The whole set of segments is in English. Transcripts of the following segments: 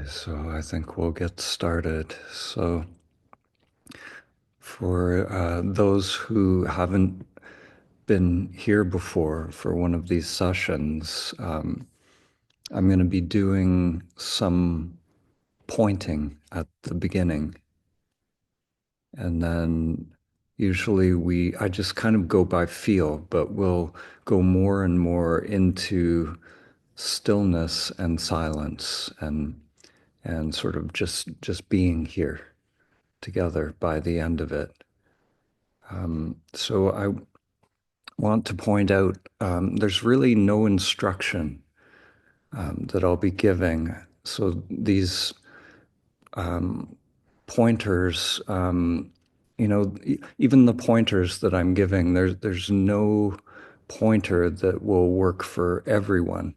So I think we'll get started. So for those who haven't been here before for one of these sessions, I'm going to be doing some pointing at the beginning. And then usually I just kind of go by feel, but we'll go more and more into stillness and silence and sort of just being here together by the end of it. So I want to point out there's really no instruction that I'll be giving. So these pointers, even the pointers that I'm giving, there's no pointer that will work for everyone.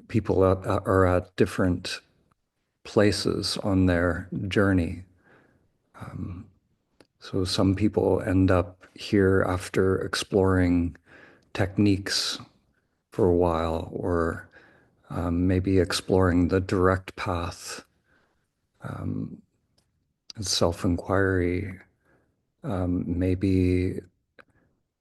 People are at different places on their journey. So some people end up here after exploring techniques for a while, or maybe exploring the direct path, self-inquiry. Maybe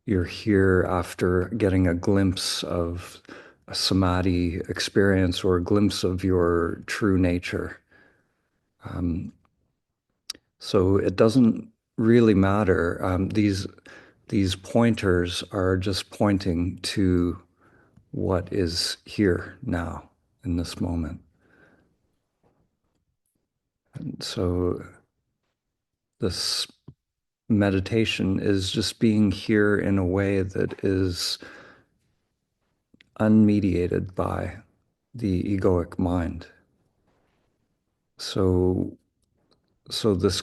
you're here after getting a glimpse of a samadhi experience or a glimpse of your true nature. So it doesn't really matter. These pointers are just pointing to what is here now in this moment. And so this meditation is just being here in a way that is unmediated by the egoic mind. So, so this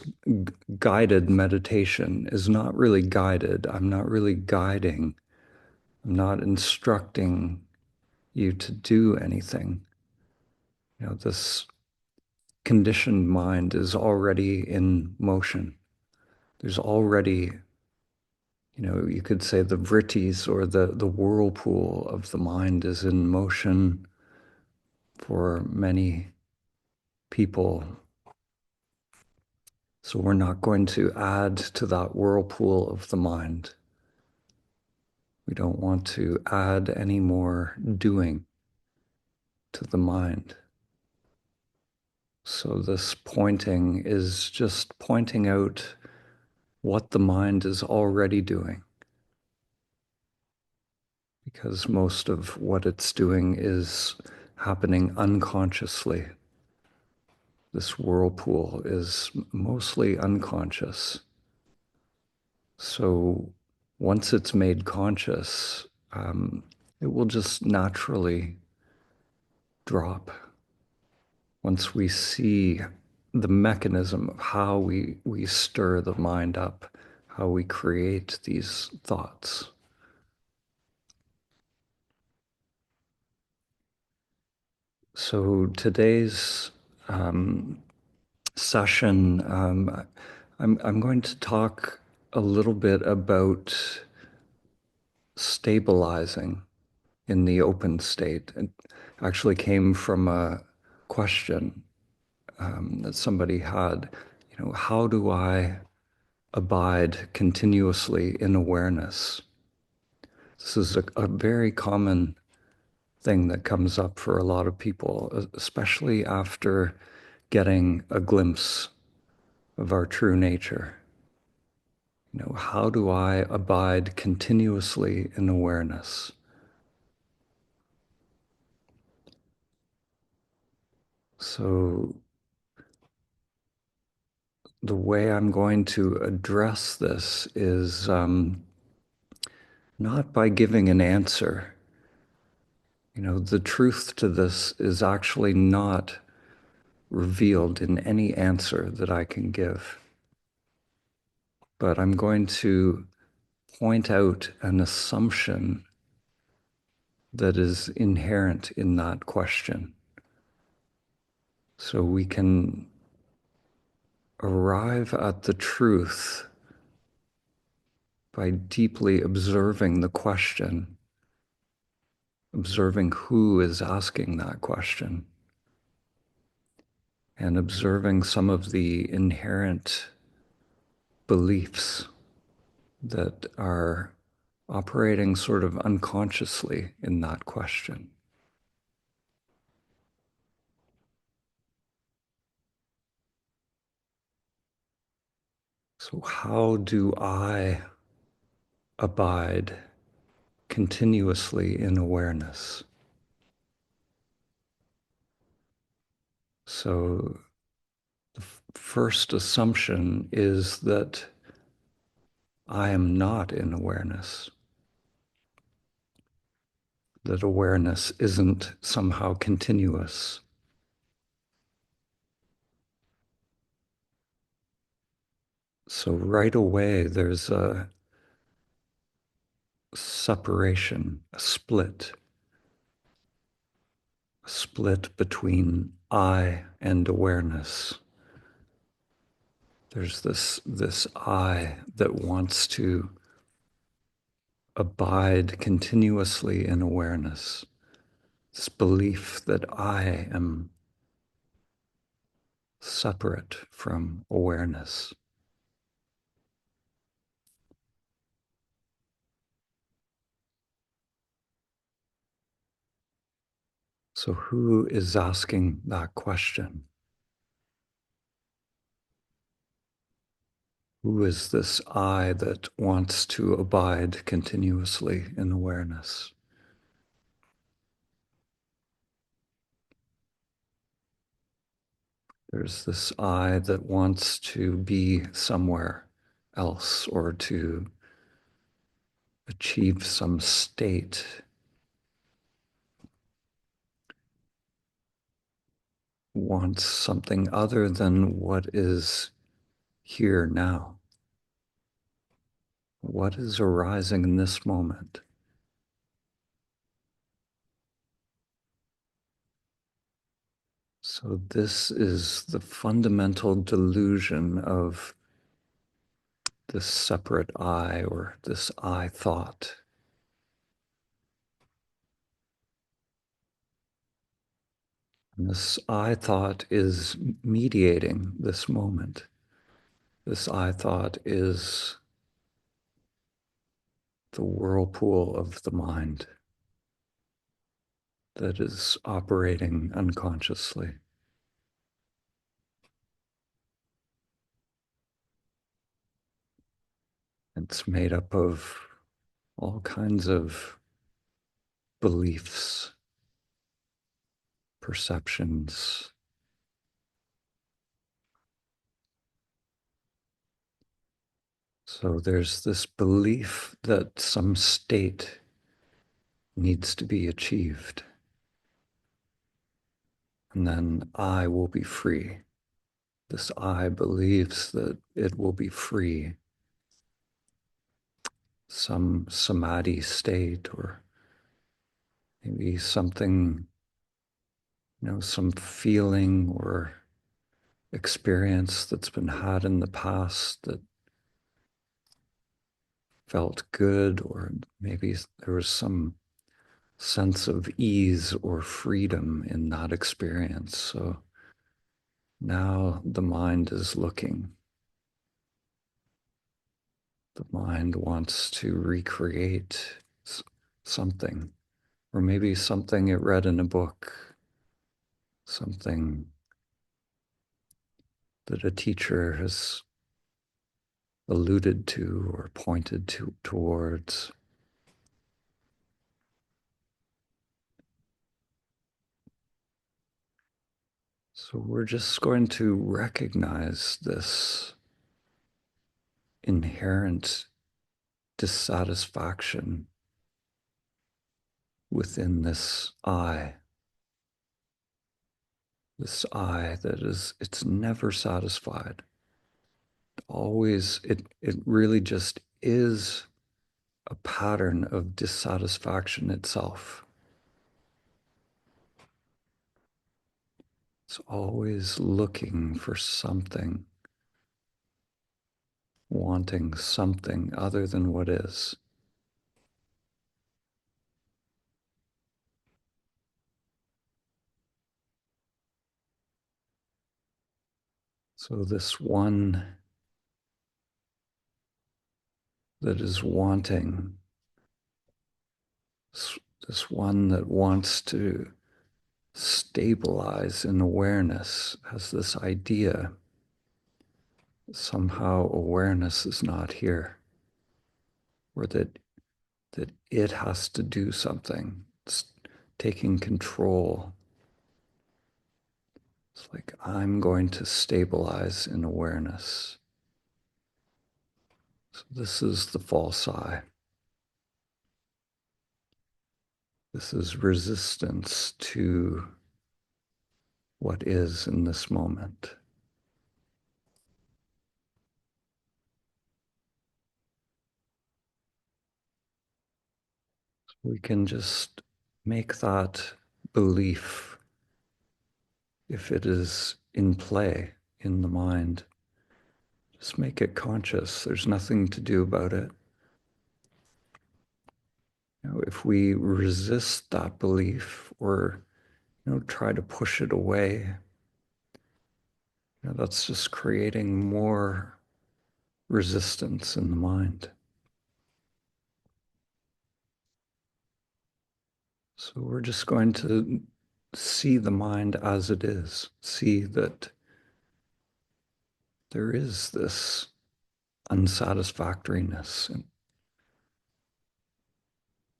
guided meditation is not really guided. I'm not really guiding. I'm not instructing you to do anything. This conditioned mind is already in motion. There's already, you could say the vrittis or the whirlpool of the mind is in motion for many people. So we're not going to add to that whirlpool of the mind. We don't want to add any more doing to the mind. So this pointing is just pointing out what the mind is already doing, because most of what it's doing is happening unconsciously. This whirlpool is mostly unconscious. So once it's made conscious, it will just naturally drop. Once we see the mechanism of how we stir the mind up, how we create these thoughts. So today's session, I'm going to talk a little bit about stabilizing in the open state. It actually came from a question that somebody had. How do I abide continuously in awareness? This is a very common thing that comes up for a lot of people, especially after getting a glimpse of our true nature. How do I abide continuously in awareness? So the way I'm going to address this is not by giving an answer. The truth to this is actually not revealed in any answer that I can give. But I'm going to point out an assumption that is inherent in that question. So we can arrive at the truth by deeply observing the question, observing who is asking that question. and observing some of the inherent beliefs that are operating sort of unconsciously in that question. So, how do I abide continuously in awareness? So, the first assumption is that I am not in awareness, that awareness isn't somehow continuous. So, right away, there's a separation, a split between I and awareness. There's this I that wants to abide continuously in awareness, this belief that I am separate from awareness. So, who is asking that question? Who is this I that wants to abide continuously in awareness? There's this I that wants to be somewhere else or to achieve some state, wants something other than what is here now. What is arising in this moment? So, this is the fundamental delusion of this separate I or this I thought. And this I thought is mediating this moment. This I thought is the whirlpool of the mind that is operating unconsciously. It's made up of all kinds of beliefs, perceptions. So there's this belief that some state needs to be achieved, and then I will be free. This I believes that it will be free, some samadhi state, or maybe something, some feeling or experience that's been had in the past that felt good, or maybe there was some sense of ease or freedom in that experience. So now the mind is looking. The mind wants to recreate something, or maybe something it read in a book, something that a teacher has alluded to or pointed towards. So we're just going to recognize this inherent dissatisfaction within this I that is, it's never satisfied. Always, it really just is a pattern of dissatisfaction itself. It's always looking for something, wanting something other than what is. So this one that is wanting, this one that wants to stabilize in awareness, has this idea that somehow awareness is not here, or that it has to do something. It's taking control. It's like, I'm going to stabilize in awareness. So this is the false I. This is resistance to what is in this moment. We can just make that belief, if it is in play in the mind, just make it conscious. There's nothing to do about it. If we resist that belief or try to push it away, that's just creating more resistance in the mind. So we're just going to see the mind as it is, see that there is this unsatisfactoriness, and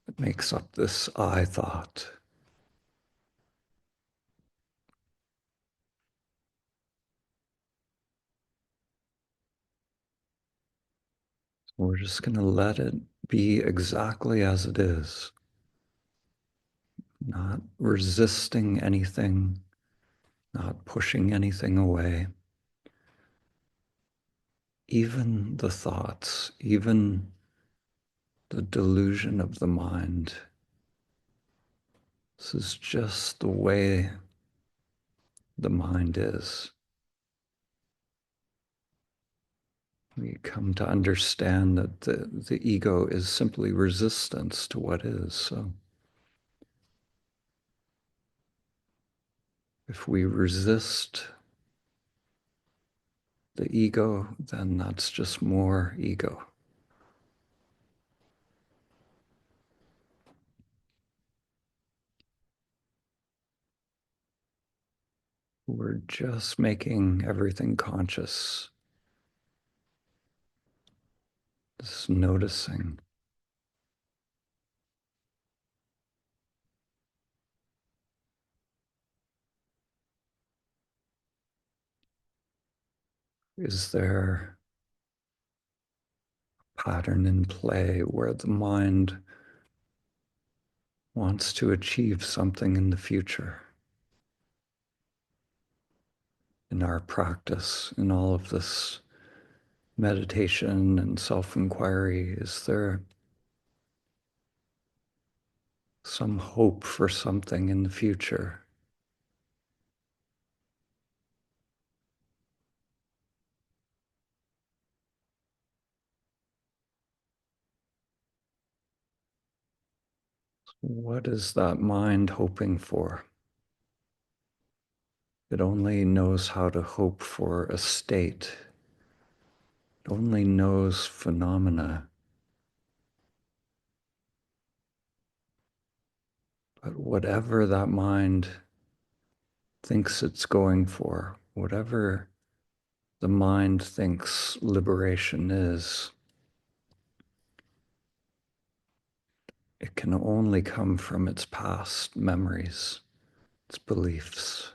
it makes up this I thought. We're just going to let it be exactly as it is, not resisting anything, not pushing anything away. Even the thoughts, even the delusion of the mind. This is just the way the mind is. We come to understand that the ego is simply resistance to what is. So if we resist the ego, then that's just more ego. We're just making everything conscious, just noticing. Is there a pattern in play where the mind wants to achieve something in the future? In our practice, in all of this meditation and self-inquiry, is there some hope for something in the future? What is that mind hoping for? It only knows how to hope for a state. It only knows phenomena. But whatever that mind thinks it's going for, whatever the mind thinks liberation is, it can only come from its past memories, its beliefs.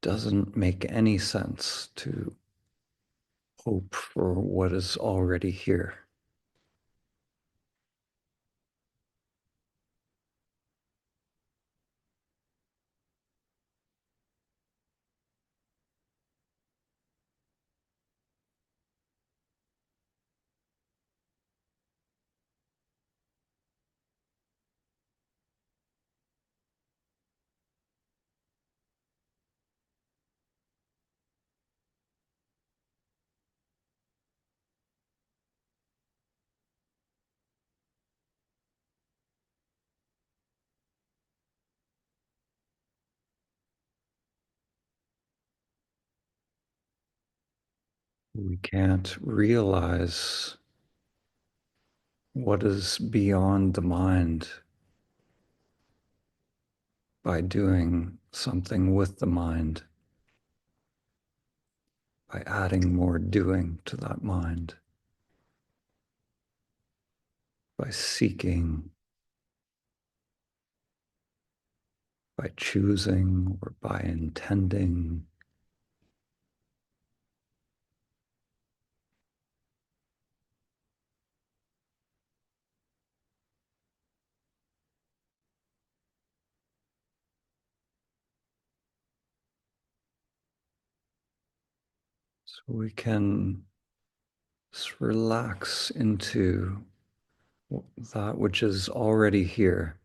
Doesn't make any sense to hope for what is already here. We can't realize what is beyond the mind by doing something with the mind, by adding more doing to that mind, by seeking, by choosing, or by intending. So we can just relax into that which is already here.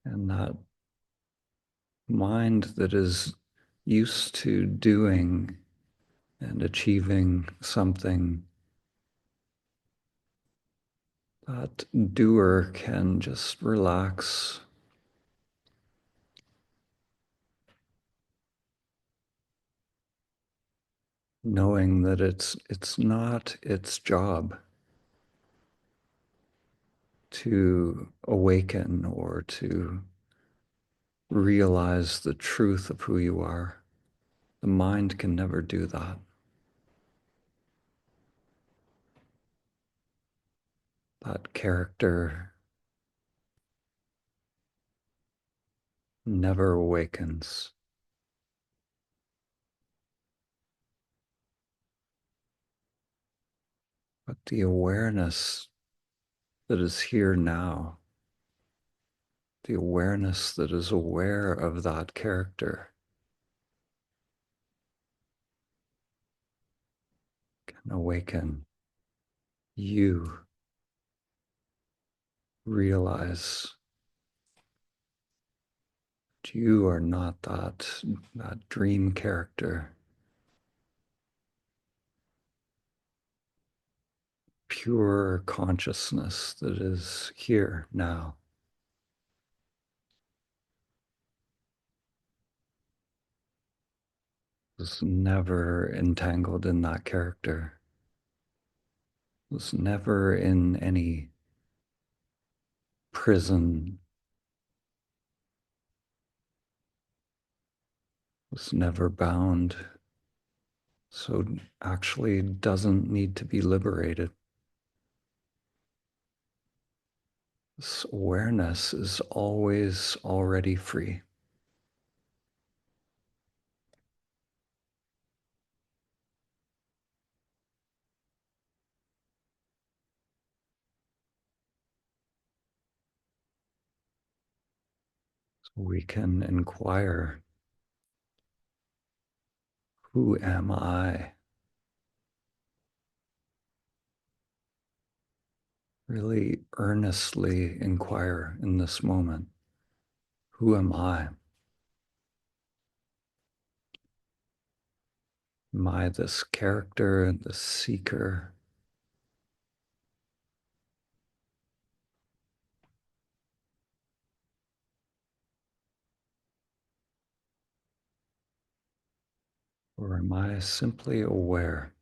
And that mind that is used to doing and achieving something, that doer can just relax, knowing that it's not its job to awaken or to realize the truth of who you are. The mind can never do that. That character never awakens. But the awareness that is here now, the awareness that is aware of that character, can awaken you. Realize that you are not that dream character. Pure consciousness that is here now. Was never entangled in that character. Was never in any prison. Was never bound. So actually doesn't need to be liberated. This awareness is always already free. So we can inquire, who am I? Really earnestly inquire in this moment, who am I? Am I this character, this seeker? Or am I simply aware?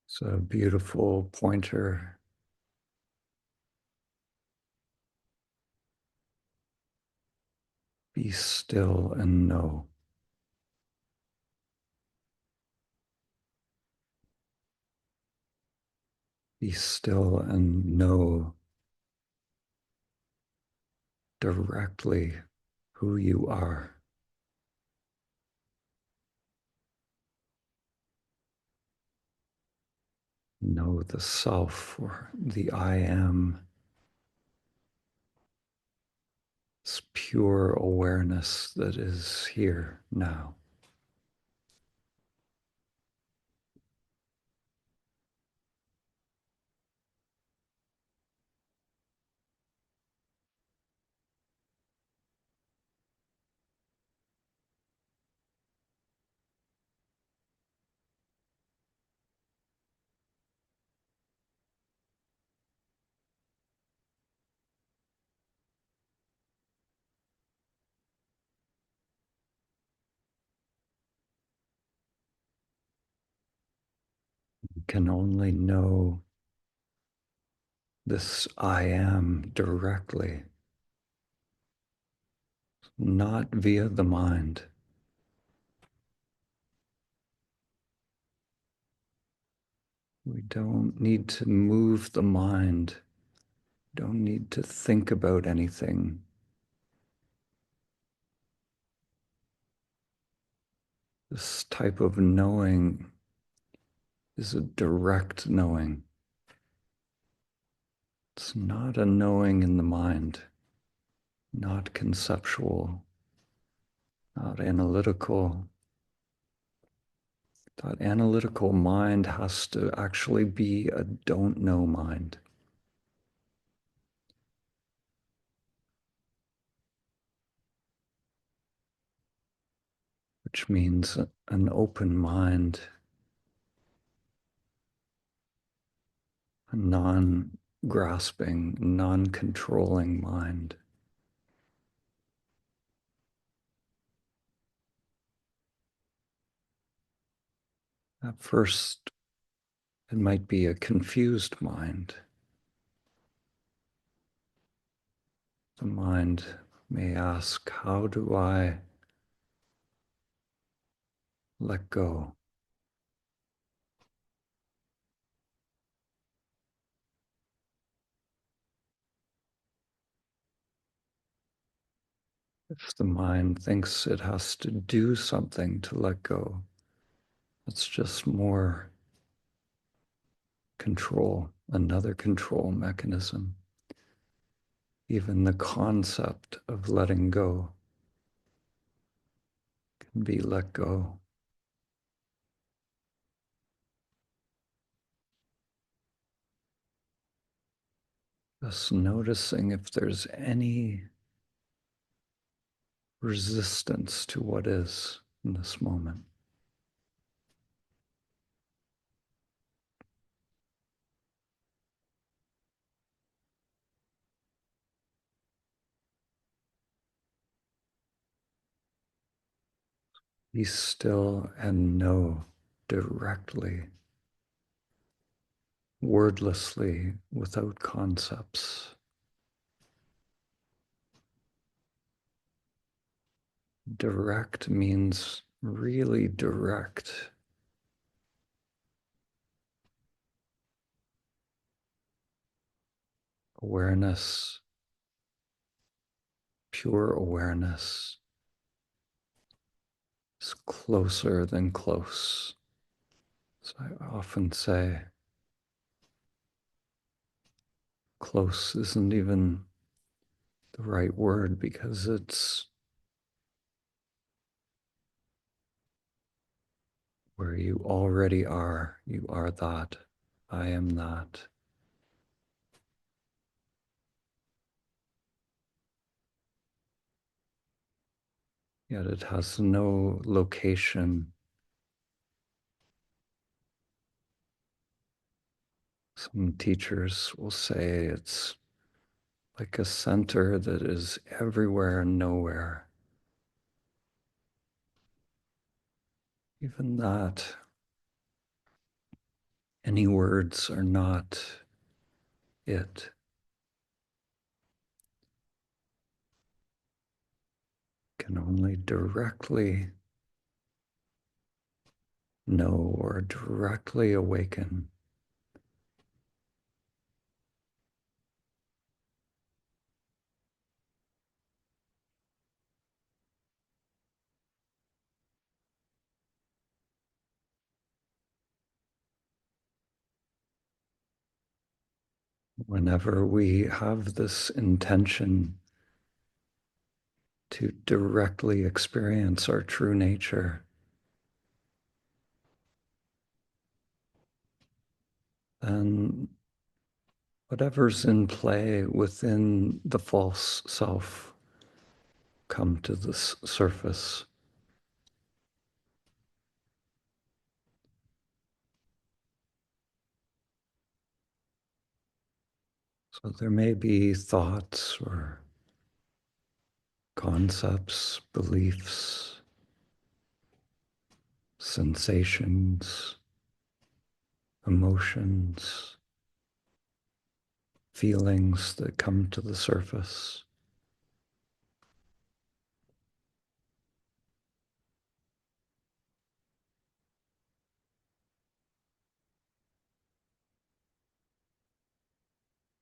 It's a beautiful pointer. Be still and know. Be still and know directly who you are. Know the self or the I am. It's pure awareness that is here now. You can only know this I am directly, not via the mind. We don't need to move the mind, don't need to think about anything. This type of knowing is a direct knowing. It's not a knowing in the mind, not conceptual, not analytical. That analytical mind has to actually be a don't know mind. Which means an open mind, a non-grasping, non-controlling mind. At first, it might be a confused mind. The mind may ask, how do I let go? If the mind thinks it has to do something to let go, it's just more control, another control mechanism. Even the concept of letting go can be let go. Just noticing if there's any resistance to what is in this moment. Be still and know directly, wordlessly, without concepts. Direct means really direct. Awareness, pure awareness is closer than close. So I often say, close isn't even the right word because it's where you already are. You are that. I am that. Yet it has no location. Some teachers will say it's like a center that is everywhere and nowhere. Even that, any words are not it. can only directly know or directly awaken whenever we have this intention to directly experience our true nature, then whatever's in play within the false self come to the surface. So there may be thoughts or concepts, beliefs, sensations, emotions, feelings that come to the surface.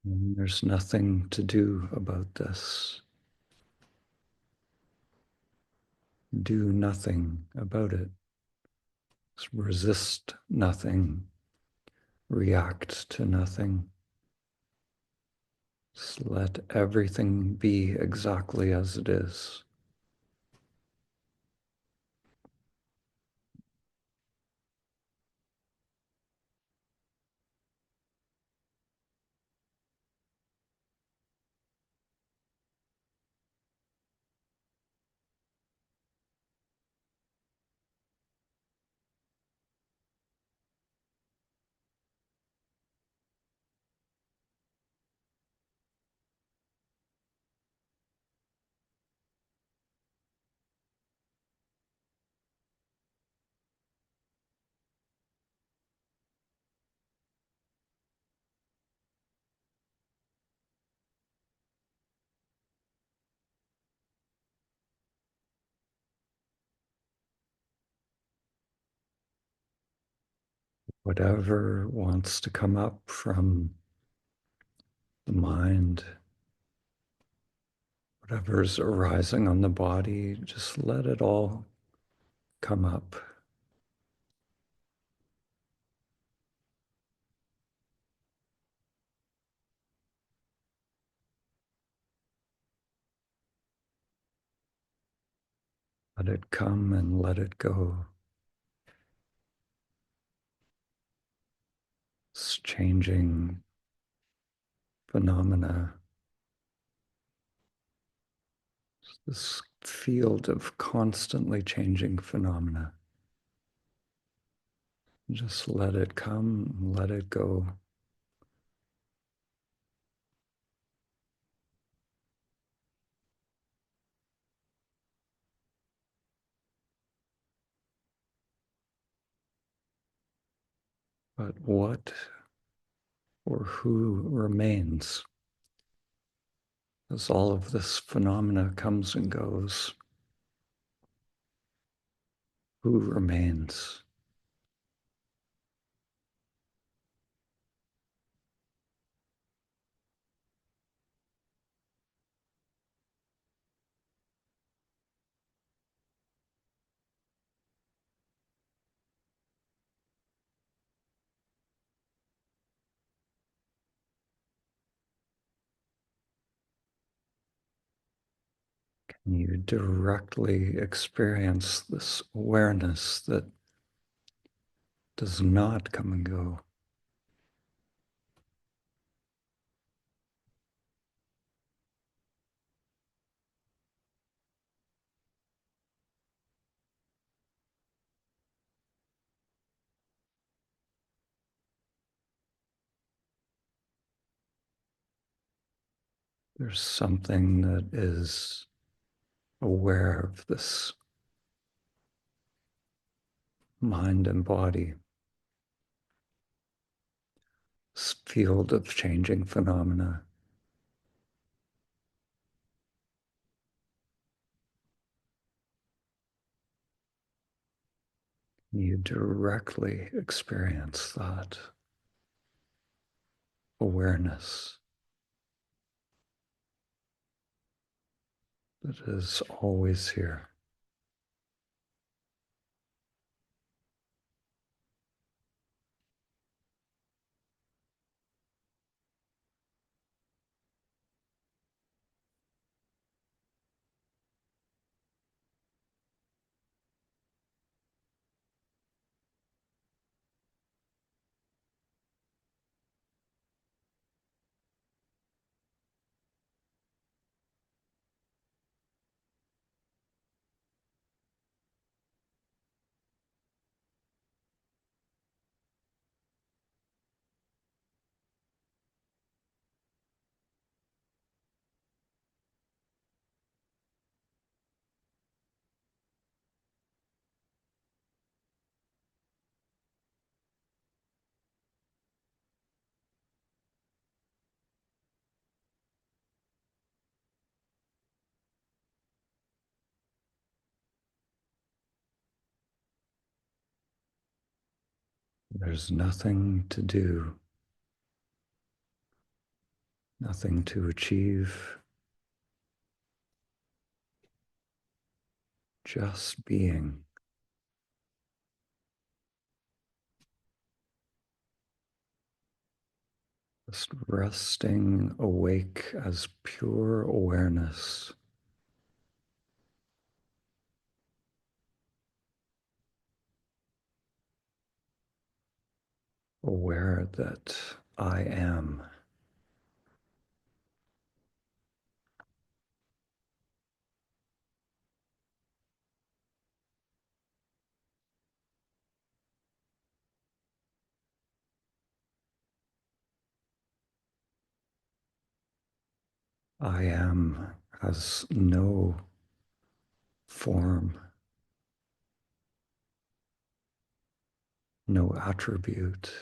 And there's nothing to do about this. Do nothing about it. Resist nothing. React to nothing. Just let everything be exactly as it is. Whatever wants to come up from the mind, whatever's arising on the body, just let it all come up. Let it come and let it go. It's changing phenomena. This field of constantly changing phenomena. Just let it come, let it go. But what or who remains as all of this phenomena comes and goes? Who remains? Can you directly experience this awareness that does not come and go? There's something that is aware of this mind and body, this field of changing phenomena. You directly experience that awareness that is always here. There's nothing to do, nothing to achieve, just being. Just resting awake as pure awareness, aware that I am. I am has no form, no attribute.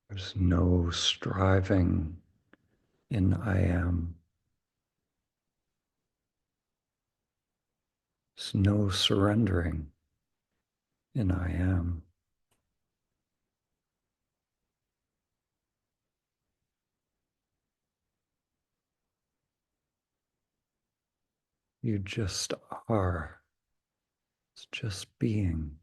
There's no striving in I am. There's no surrendering in I am. You just are. It's just being.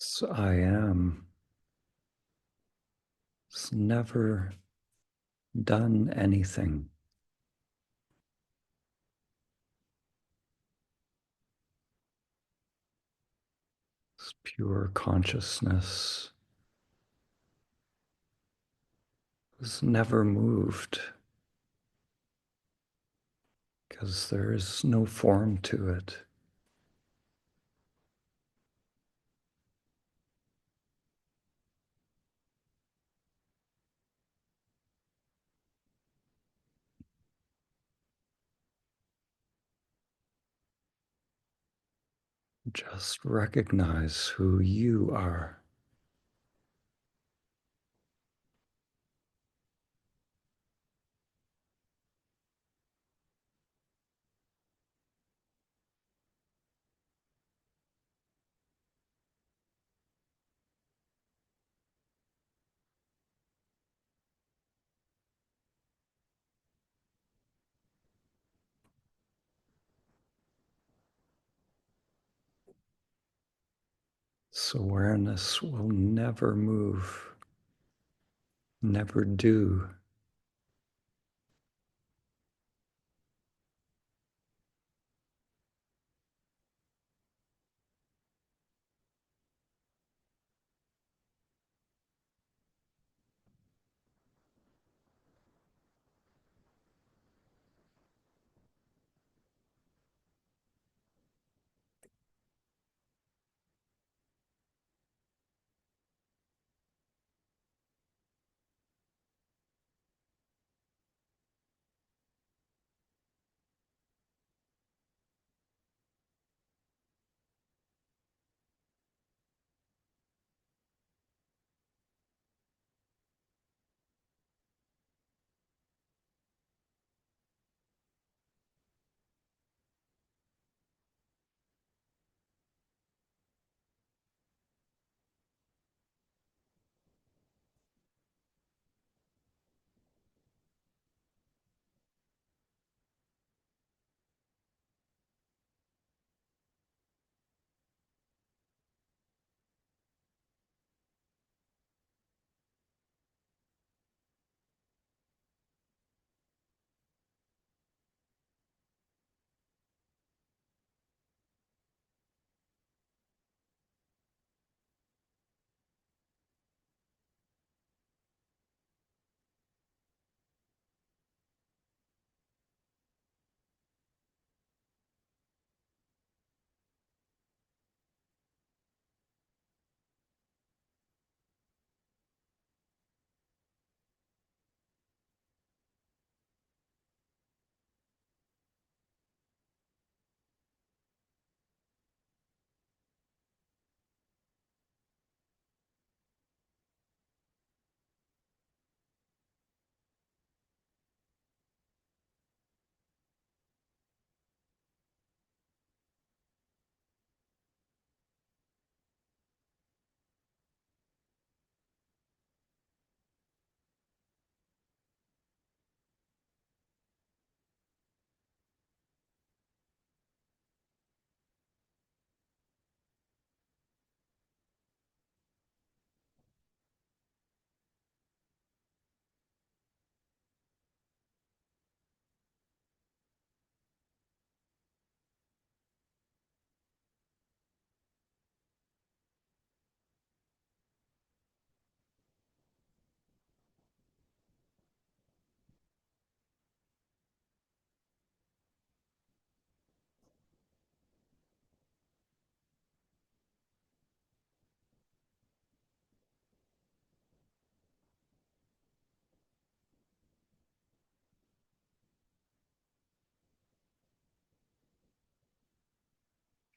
It's I am. It's never done anything. It's pure consciousness. It's never moved because there is no form to it. Just recognize who you are. This awareness will never move, never do.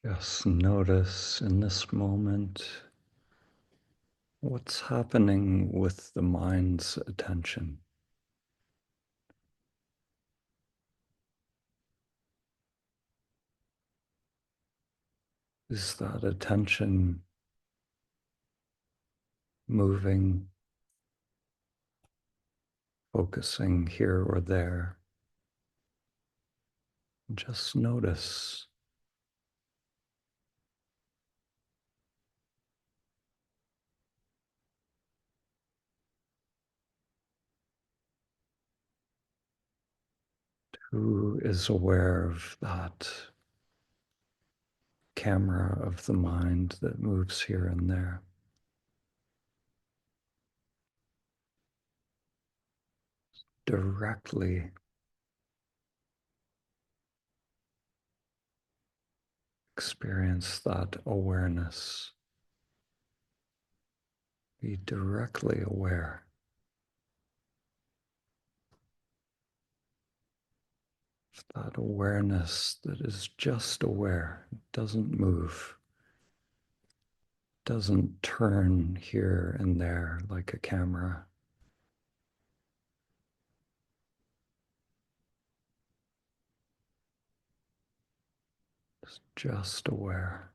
Just notice in this moment what's happening with the mind's attention. Is that attention moving, focusing here or there? Just notice. Who is aware of that camera of the mind that moves here and there? Directly experience that awareness. Be directly aware. If that awareness that is just aware, doesn't move, doesn't turn here and there like a camera. It's just aware.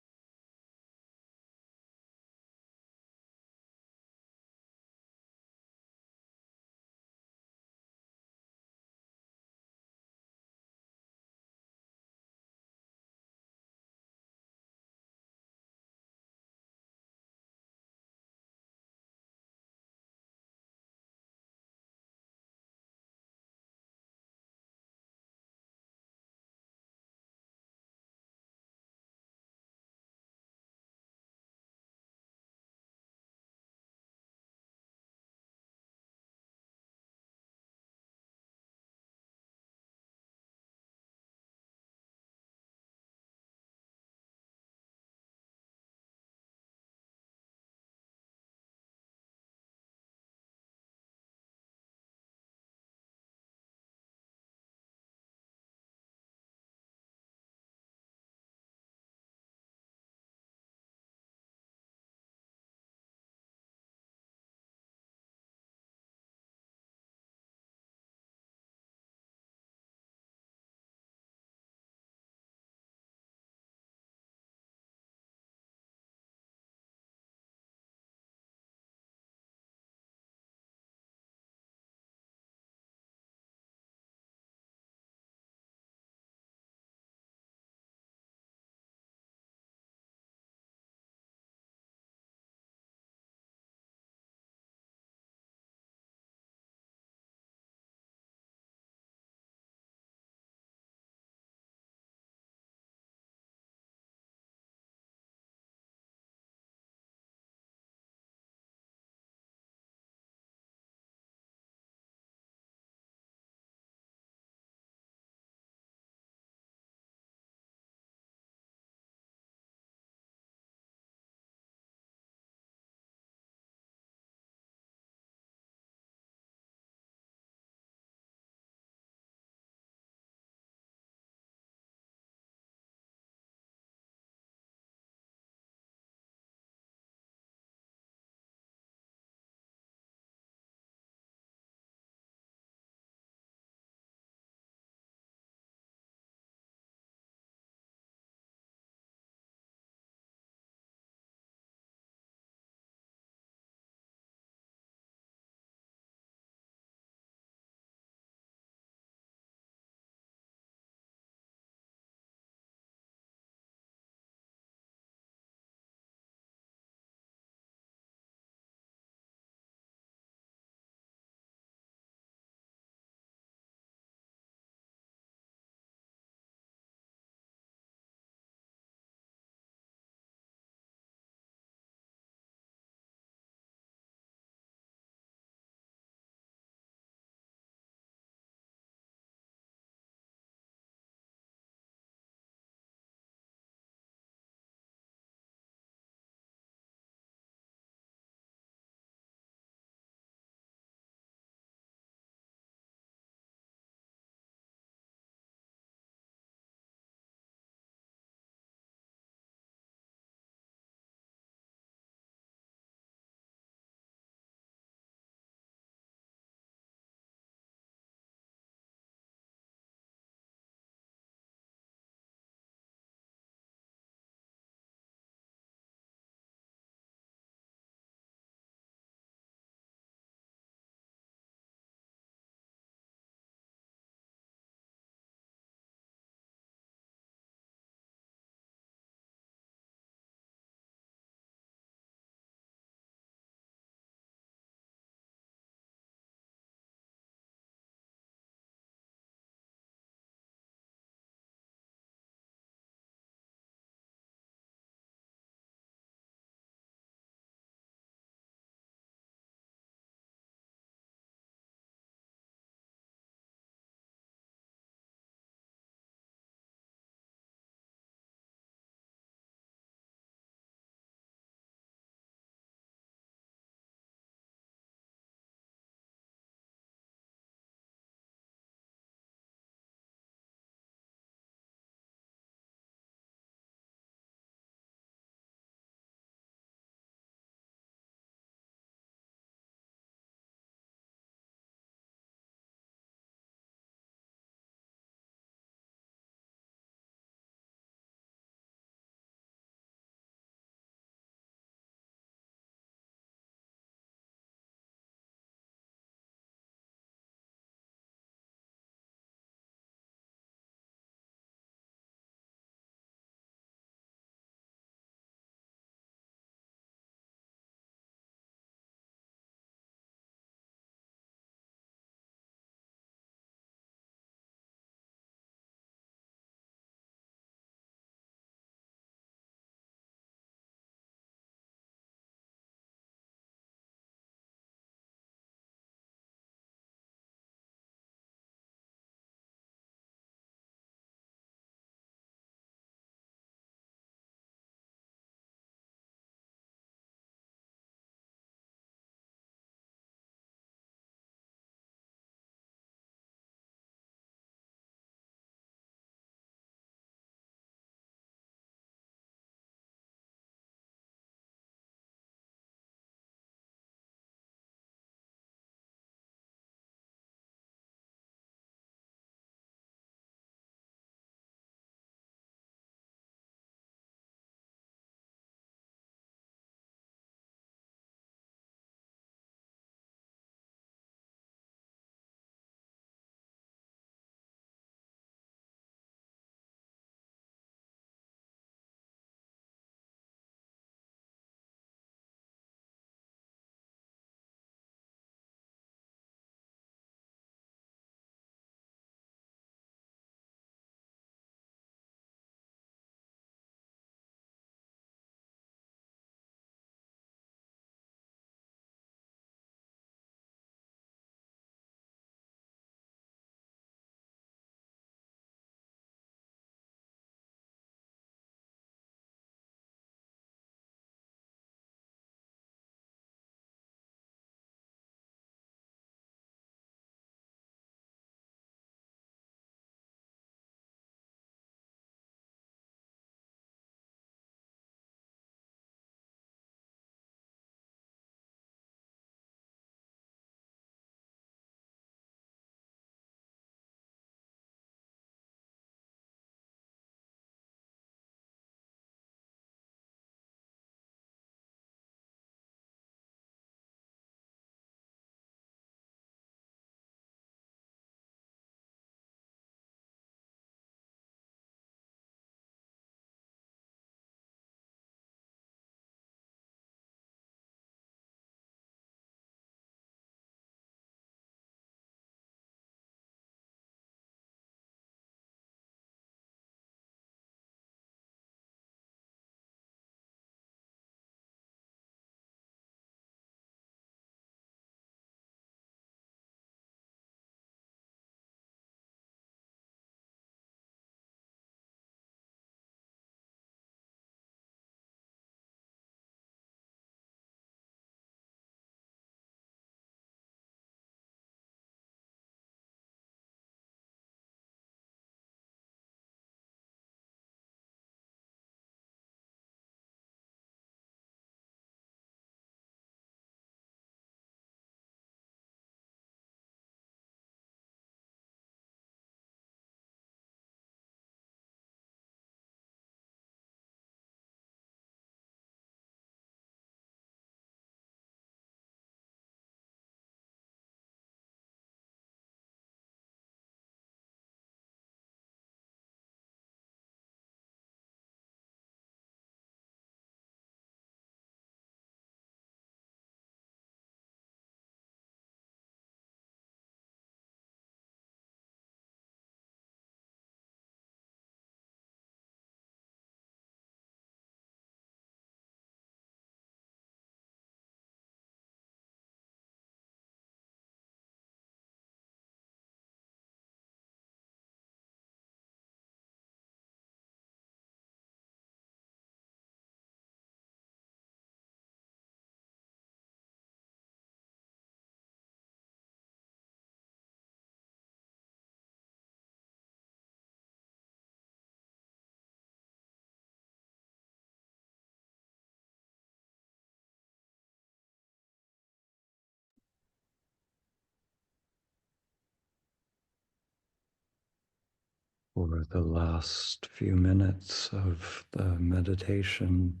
For the last few minutes of the meditation,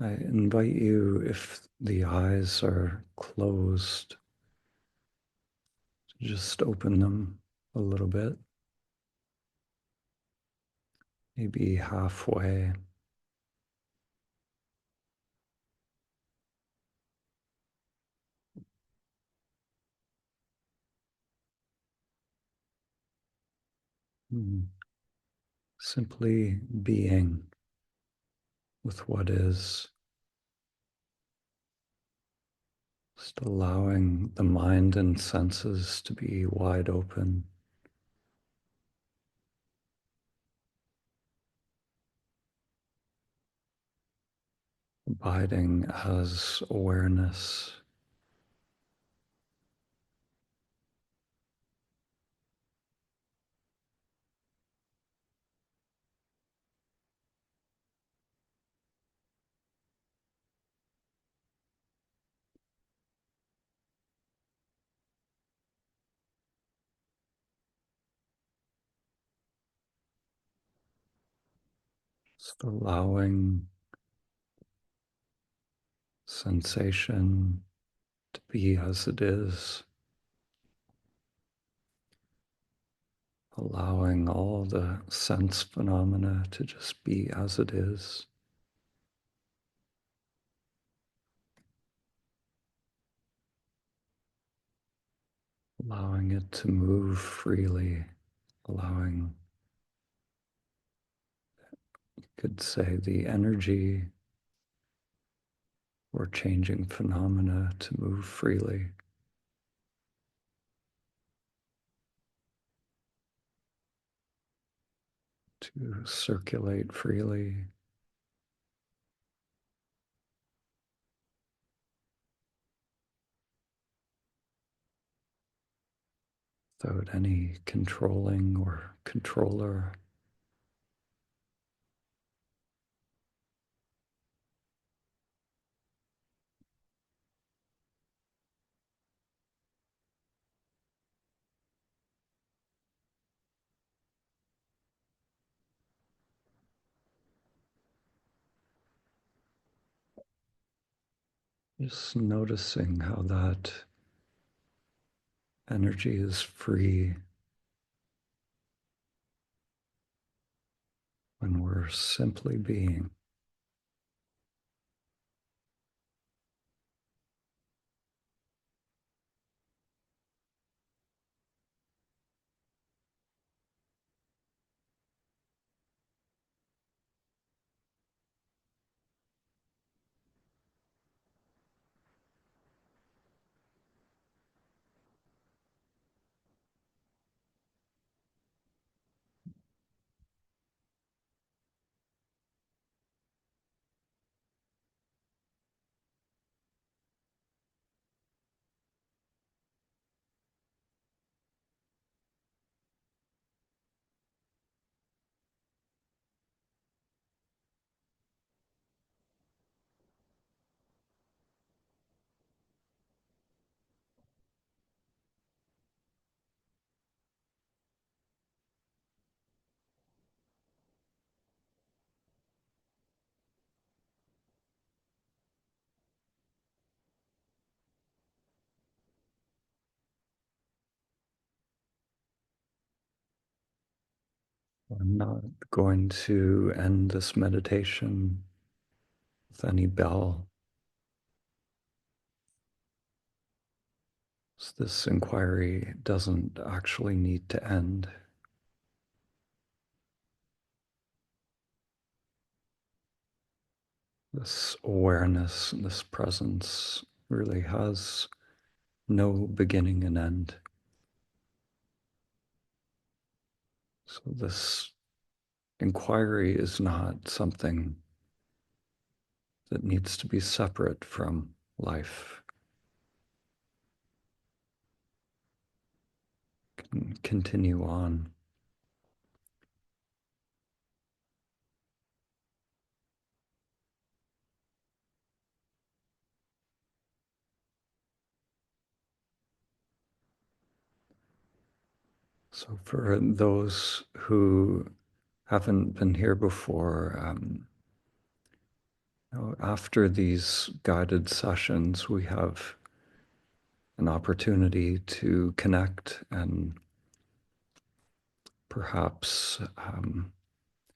I invite you, if the eyes are closed, to just open them a little bit, maybe halfway. Mm. Simply being with what is, just allowing the mind and senses to be wide open, abiding as awareness, just allowing sensation to be as it is, allowing all the sense phenomena to just be as it is, allowing it to move freely, allowing, you could say, the energy or changing phenomena to move freely, to circulate freely, without any controlling or controller. Just noticing how that energy is free when we're simply being. I'm not going to end this meditation with any bell. So this inquiry doesn't actually need to end. This awareness, this presence really has no beginning and end. So this inquiry is not something that needs to be separate from life. It can continue on. So, for those who haven't been here before, after these guided sessions, we have an opportunity to connect and perhaps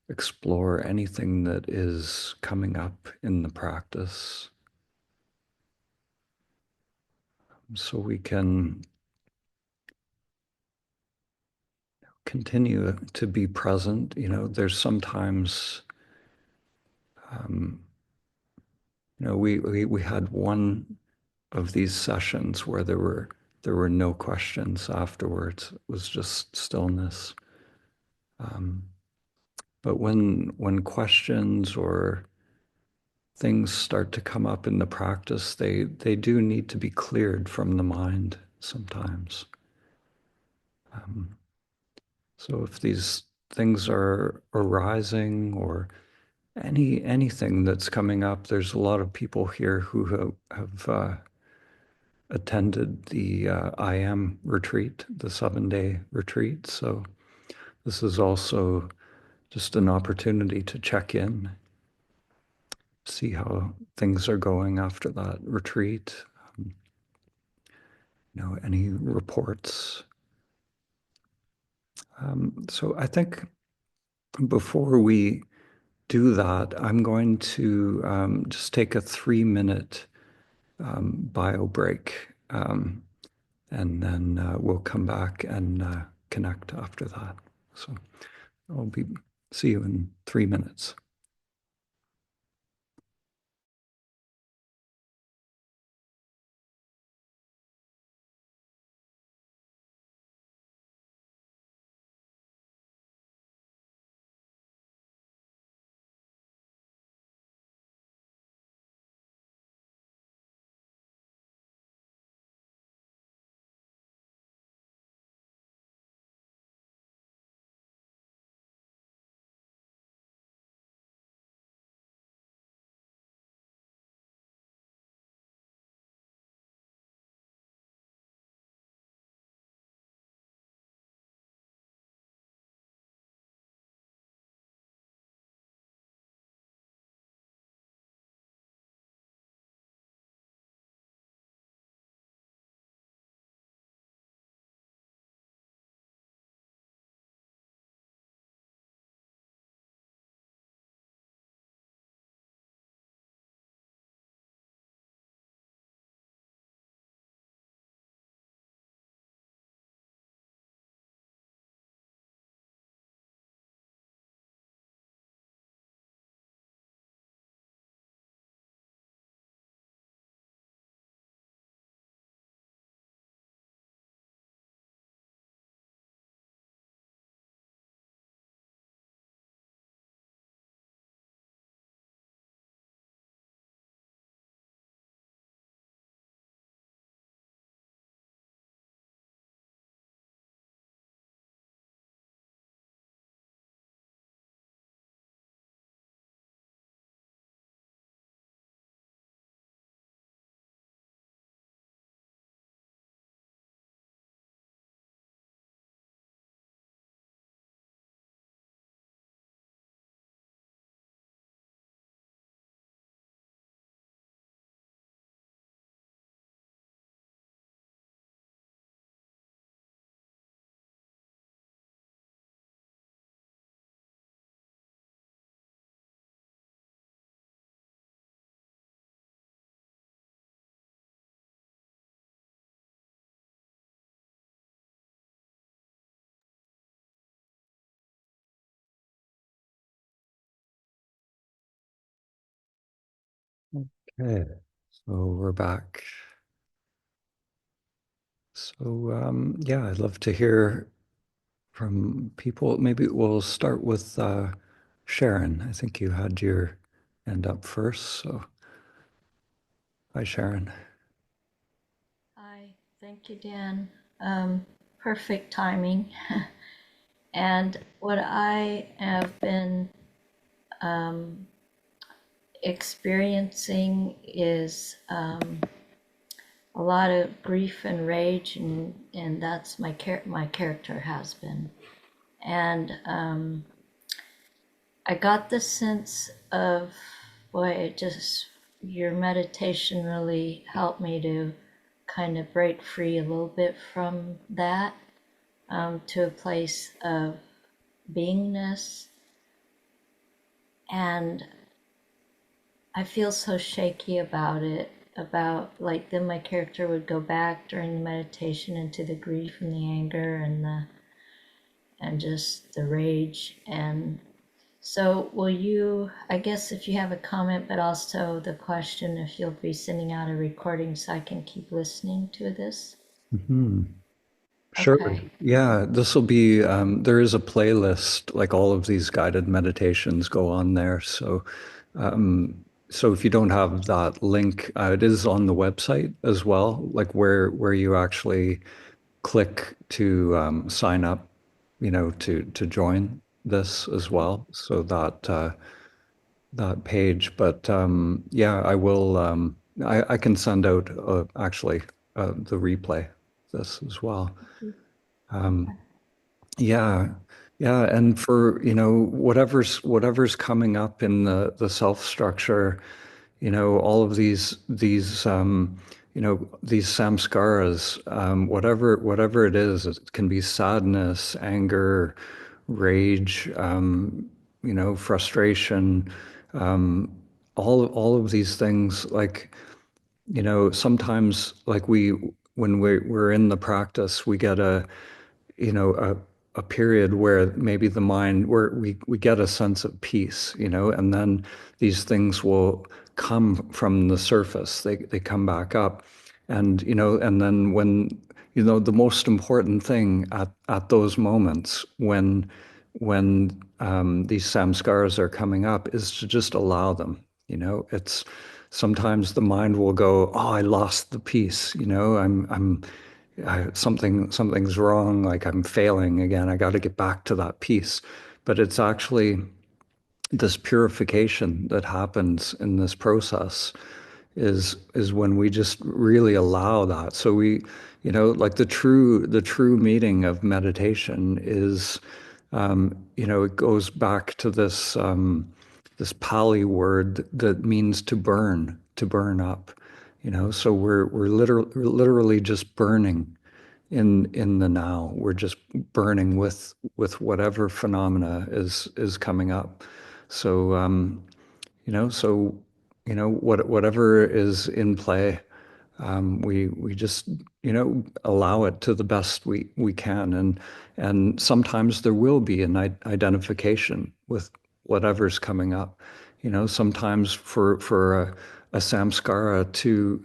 explore anything that is coming up in the practice. So we can continue to be present. There's sometimes, um, we had one of these sessions where there were no questions afterwards. It was just stillness. Um, but when questions or things start to come up in the practice, they do need to be cleared from the mind sometimes. Um, so if these things are arising or anything that's coming up, there's a lot of people here who have attended the I Am retreat, the 7-day retreat. So this is also just an opportunity to check in, see how things are going after that retreat. Um, any reports. So I think before we do that, I'm going to just take a 3-minute bio break, and then we'll come back and connect after that. So I'll see you in 3 minutes. Okay, so we're back. So yeah, I'd love to hear from people. Maybe we'll start with Sharon. I think you had your hand up first. So hi, Sharon. Hi, thank you, Dan. Perfect timing. And what I have been experiencing is a lot of grief and rage, and that's my character has been. And I got the sense of, boy, it just, your meditation really helped me to kind of break free a little bit from that, to a place of beingness. And I feel so shaky about it. About like then my character would go back during the meditation into the grief and the anger and just the rage. And so, will you, I guess if you have a comment, but also the question if you'll be sending out a recording so I can keep listening to this? Hmm. Sure. Okay. Yeah, this will be, there is a playlist, like all of these guided meditations go on there. Um, so if you don't have that link, it is on the website as well, like where you actually click to sign up, to join this as well. So that page. But yeah, I will. I can send out actually the replay of this as well. Um, Okay. yeah, yeah, and for whatever's coming up in the self structure, all of these samskaras, whatever it is, it can be sadness, anger, rage, frustration, um, all of these things, like, sometimes like when we're in the practice, we get you know, a period where maybe the mind, where we get a sense of peace, and then these things will come from the surface. They come back up. And, and then when, the most important thing at those moments when these samskaras are coming up is to just allow them. It's sometimes the mind will go, oh, I lost the peace. Something's wrong, like I'm failing again. I got to get back to that peace. But it's actually this purification that happens in this process is when we just really allow that. So like the true meaning of meditation is, it goes back to this Pali word that means to burn up. So we're literally just burning in the now. We're just burning with whatever phenomena is coming up. So so whatever is in play, we just allow it to the best we can, and sometimes there will be an identification with whatever's coming up. Sometimes for a samskara to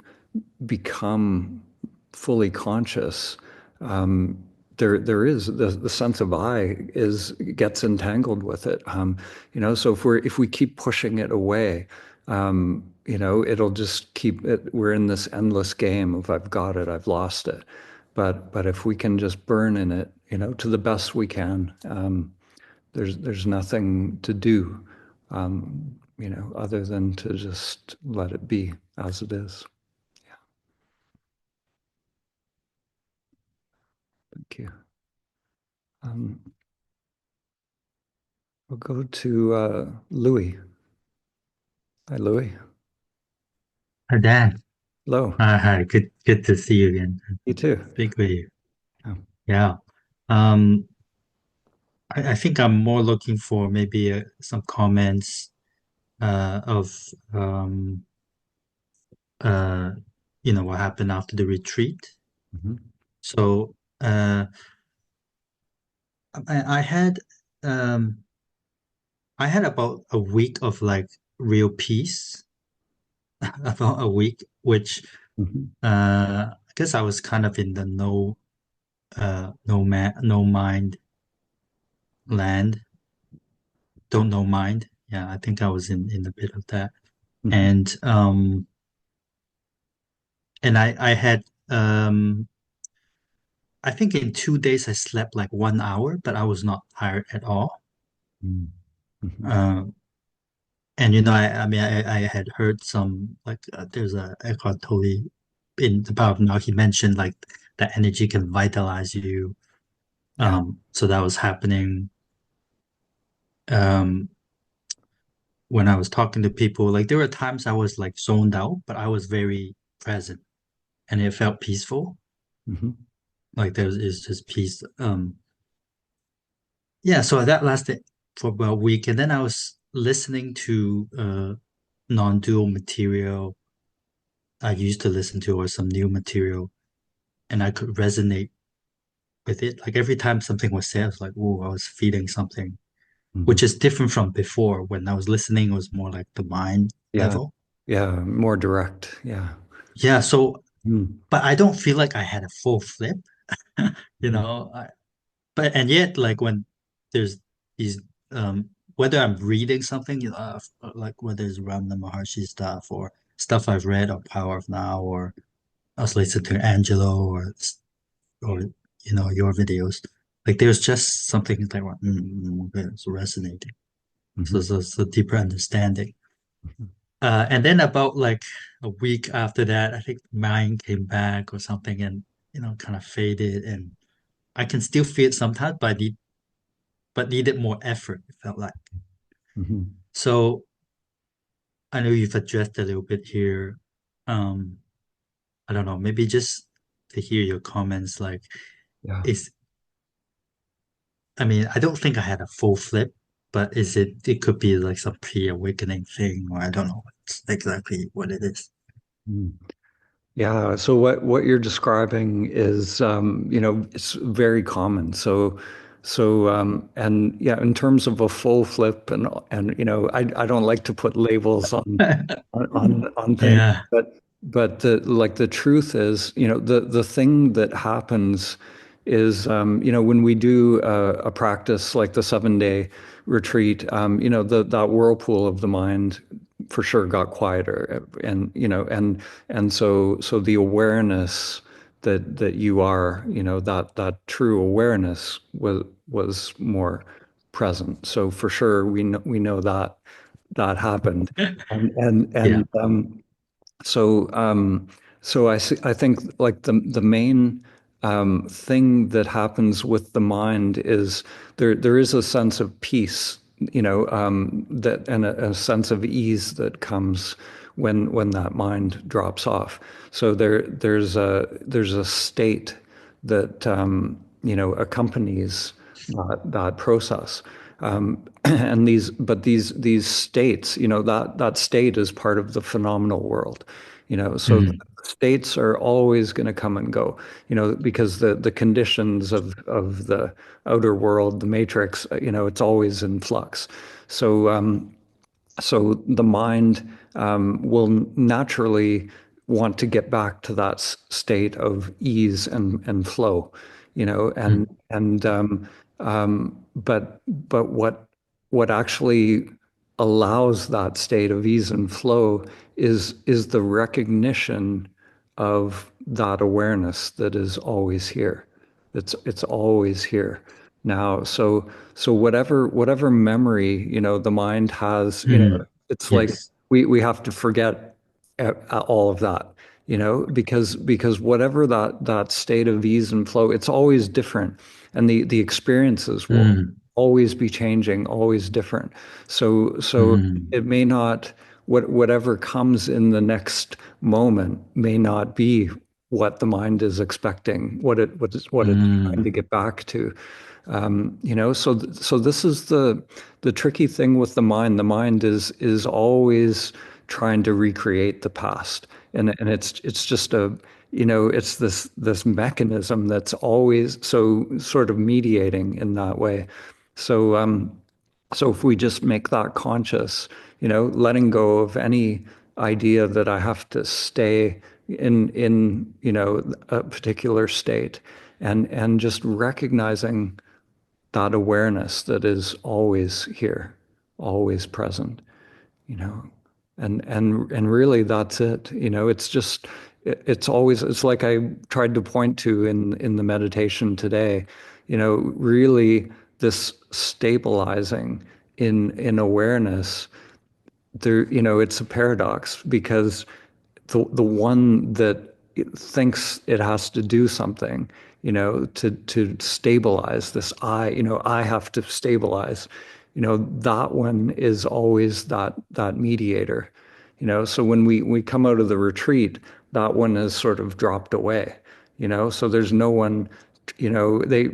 become fully conscious, there is the sense of I is gets entangled with it. So if we keep pushing it away, it'll just keep it. We're in this endless game of I've got it, I've lost it. But if we can just burn in it, to the best we can, there's nothing to do, other than to just let it be as it is. Yeah, thank you. Um, we'll go to Louis. Hi, Louis. Hi, Dan. Hello. Hi. Good to see you again. You too. Speak with you. Oh. Yeah. Um, I think I'm more looking for maybe some comments of uh, what happened after the retreat. Mhm. So I had about a week of like real peace, about a week, which Mhm. I guess I was kind of in the no mind land. Don't know mind. Yeah, I think I was in a bit of that. Mhm. And I had I think in 2 days I slept like 1 hour, but I was not tired at all. Mhm. Mhm. Um, and I mean I had heard some like there's a Eckhart Tolle in the Power of Now, he mentioned like that energy can vitalize you. Yeah. So that was happening um, when I was talking to people. Like there were times I was like zoned out, but I was very present, and it felt peaceful. Hmm. Like there is just peace. Yeah, so that lasted for about a week, and then I was listening to non-dual material I used to listen to, or some new material, and I could resonate with it. Like every time something was said, I was like, "Oh, I was feeling something," Hmm. which is different from before. When I was listening, it was more like the mind Yeah. level. Yeah. More direct. Yeah. Yeah, so, Mm. but I don't feel like I had a full flip, you Mhm. know. But and yet, like when there's these, whether I'm reading something, like whether it's Ramana Maharshi stuff or stuff I've read or Power of Now, or I was listening to Angelo or your videos. Like there's just something like it's resonating. So Mhm. it's a deeper understanding. And then about like a week after that, I think mine came back or something, and kind of faded, and I can still feel it sometimes, but needed more effort. It felt like. Mhm. So I know you've addressed a little bit here. Um, I don't know, maybe just to hear your comments. Like, Yeah. is I mean, I don't think I had a full flip, but is it? It could be like some pre-awakening thing, or I don't know exactly what it is. Mm. Yeah, so what you're describing is it's very common. And yeah, in terms of a full flip and I don't like to put labels on things, Yeah. but the truth is, the thing that happens is when we do a practice like the 7 day retreat, that whirlpool of the mind for sure got quieter, and so the awareness that you are, that true awareness was more present. So for sure we know that happened. And and Yeah. and so, I think like the main thing that happens with the mind is there is a sense of peace, that and a sense of ease that comes when that mind drops off. So there's a state that accompanies that process. But these states, that state is part of the phenomenal world, so the Mm, states are always going to come and go, because the conditions of the outer world, the matrix, it's always in flux. So the mind will naturally want to get back to that state of ease and flow, mm, but what actually allows that state of ease and flow is the recognition of that awareness that is always here. It's always here now. So whatever memory, the mind has, mm. it's like Yes. we have to forget all of that, because whatever that state of ease and flow, it's always different, and the experiences will Mm, always be changing, always different. So mm, it may not, whatever comes in the next moment may not be what the mind is expecting, what it's trying to mm, get back to. So this is the tricky thing with the mind. The mind is always trying to recreate the past, and it's just it's this mechanism that's always so sort of mediating in that way. So if we just make that conscious, letting go of any idea that I have to stay in a particular state, and just recognizing that awareness that is always here, always present, you know, and really that's it. It's just it's always, it's like I tried to point to in the meditation today, really this stabilizing in awareness. There, it's a paradox, because the one that thinks it has to do something, to stabilize this I, I have to stabilize, that one is always that mediator, so when we come out of the retreat, that one has sort of dropped away, so there's no one, they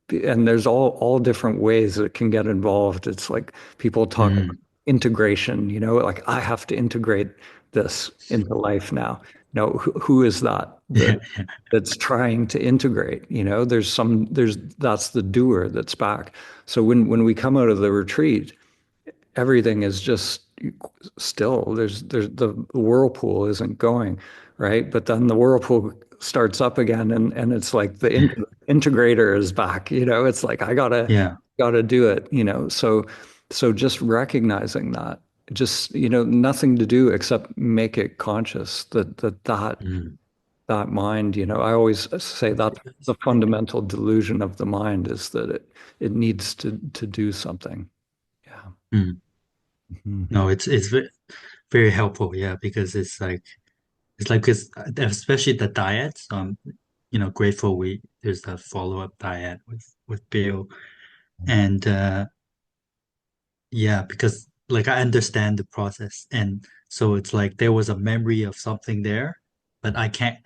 and there's all different ways that it can get involved. It's like people talk about Mm. integration, like I have to integrate this into life now. No, who is that Yeah. that's trying to integrate? There's that's the doer that's back. So when we come out of the retreat, everything is just still. There's the whirlpool isn't going, right? But then the whirlpool starts up again, and it's like the integrator is back. It's like I gotta Yeah. gotta do it. So just recognizing that, just nothing to do except make it conscious Mm. that mind. I always say that the fundamental delusion of the mind is that it needs to do something. Yeah. Mm. Mhm. No, it's very helpful. Yeah, because it's like because especially the diet. So I'm grateful we there's a follow-up diet with Bill, and yeah, because like I understand the process, and so it's like there was a memory of something there, but I can't.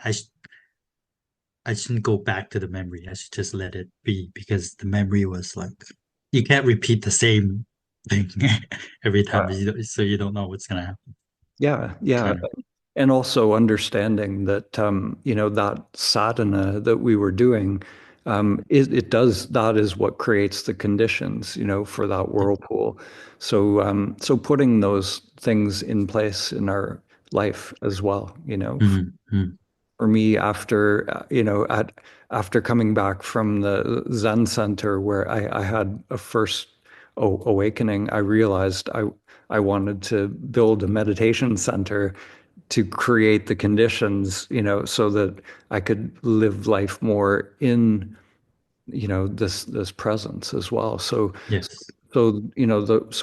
I shouldn't go back to the memory. I should just let it be because the memory was like you can't repeat the same thing every time, so you don't know what's gonna happen. Yeah, yeah. Kind of. And also understanding that, that sadhana that we were doing, it does, that is what creates the conditions, for that whirlpool. So putting those things in place in our life as well, Mm, mm, for me after, after coming back from the Zen center where I had a first awakening, I realized I wanted to build a meditation center to create the conditions, so that I could live life more in, this presence as well. yes. So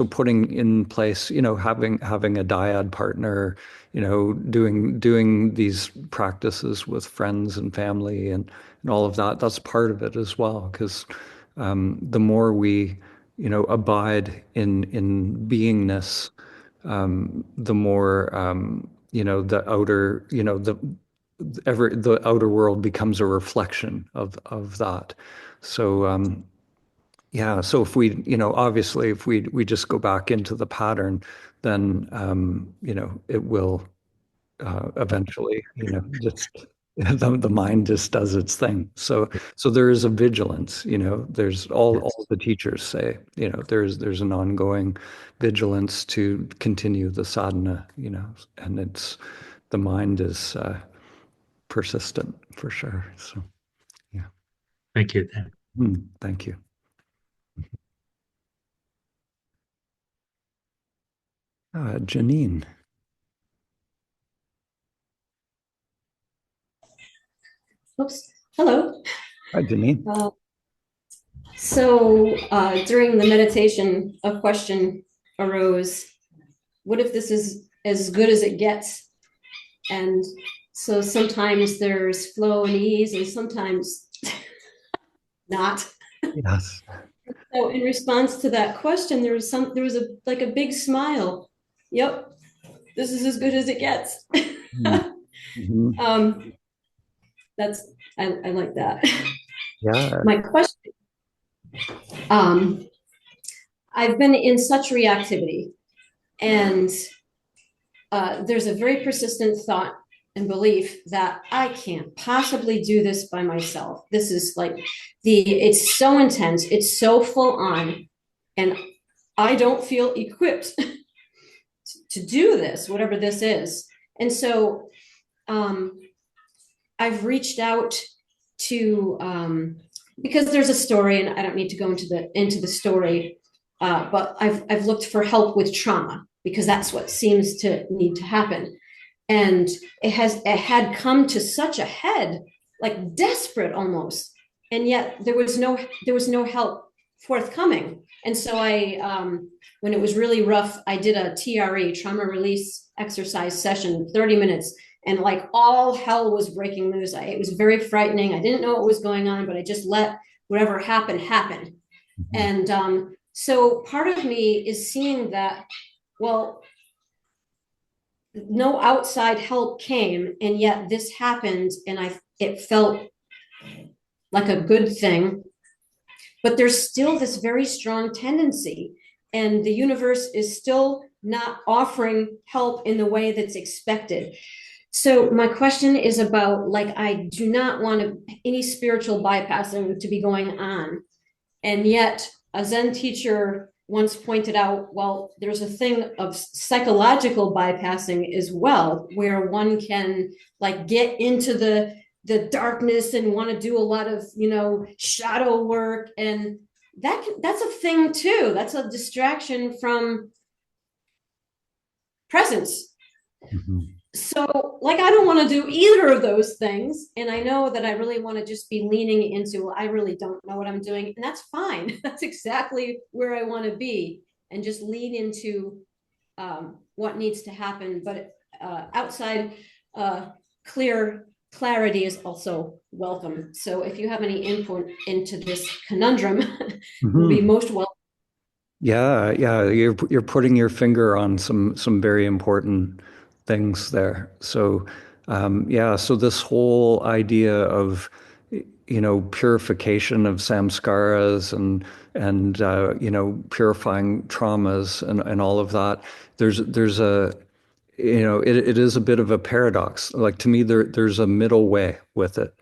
putting in place, having a dyad partner, doing these practices with friends and family and all of that, that's part of it as well. Because the more we, abide in beingness, the more the outer, the outer world becomes a reflection of that. So yeah, so if we, obviously, if we just go back into the pattern, then it will eventually, just the mind just does its thing. So there is a vigilance, there's all Yes. the teachers say, there's an ongoing vigilance to continue the sadhana, and it's the mind is persistent for sure. So yeah. Thank you, Dan. Thank you. Janine. Oops. Hello. Hi, Janine. Uh, during the meditation, a question arose. What if this is as good as it gets? And so sometimes there's flow and ease, and sometimes not. Yes. So in response to that question, there was a like a big smile. Yep, this is as good as it gets. Mm-hmm. um, that's I like that. Yeah. My question. Um, I've been in such reactivity, and there's a very persistent thought and belief that I can't possibly do this by myself. This is like it's so intense, it's so full on, and I don't feel equipped to do this, whatever this is. And so I've reached out to because there's a story, and I don't need to go into the story, but I've looked for help with trauma because that's what seems to need to happen. And it had come to such a head, like desperate almost, and yet there was no help forthcoming. And so I when it was really rough, I did a TRE, trauma release exercise session, 30 minutes, and like all hell was breaking loose. It was very frightening. I didn't know what was going on, but I just let whatever happened happen. Mhm. And so part of me is seeing that, well, no outside help came, and yet this happened, and it felt like a good thing. But there's still this very strong tendency, and the universe is still not offering help in the way that's expected. So my question is about, like, I do not want any spiritual bypassing to be going on. And yet a Zen teacher once pointed out, well, there's a thing of psychological bypassing as well, where one can like get into the darkness and want to do a lot of, shadow work. And that's a thing too. That's a distraction from presence. Mhm. So like, I don't want to do either of those things, and I know that I really want to just be leaning into, well, I really don't know what I'm doing, and that's fine. That's exactly where I want to be, and just lean into what needs to happen. But outside clear clarity is also welcome. So if you have any input into this conundrum, will be Mhm. most welcome. Yeah, yeah, you're putting your finger on some very important things there. So, yeah, so this whole idea of, purification of samskaras and purifying traumas and all of that. There's a it is a bit of a paradox. Like to me, there's a middle way with it.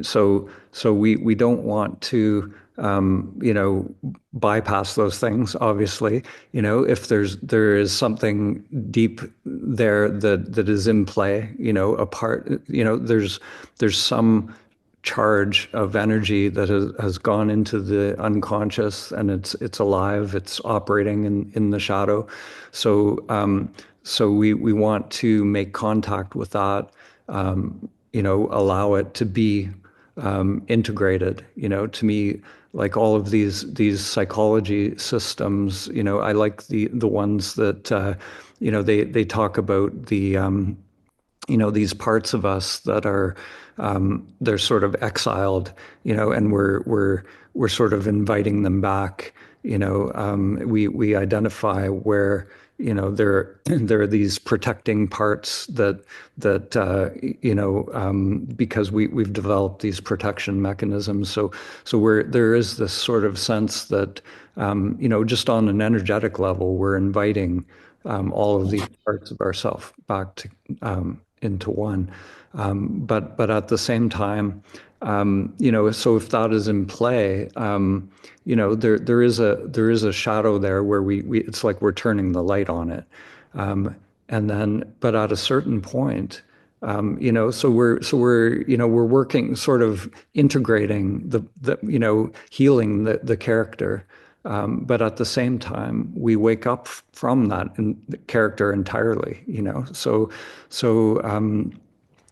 So we don't want to bypass those things. Obviously, if there is something deep there that is in play, a part, there's some charge of energy that has gone into the unconscious, and it's alive, it's operating in the shadow. So we want to make contact with that, allow it to be integrated. To me, like all of these psychology systems, I like the ones that they talk about these parts of us that are they're sort of exiled, and we're sort of inviting them back. We identify where there are these protecting parts that because we've developed these protection mechanisms. So there is this sort of sense that just on an energetic level, we're inviting all of these parts of ourself back to into one. But at the same time, so if that is in play, there is a shadow there where we it's like we're turning the light on it, and then but at a certain point, so we're working sort of integrating the healing the character. But at the same time, we wake up from that character entirely,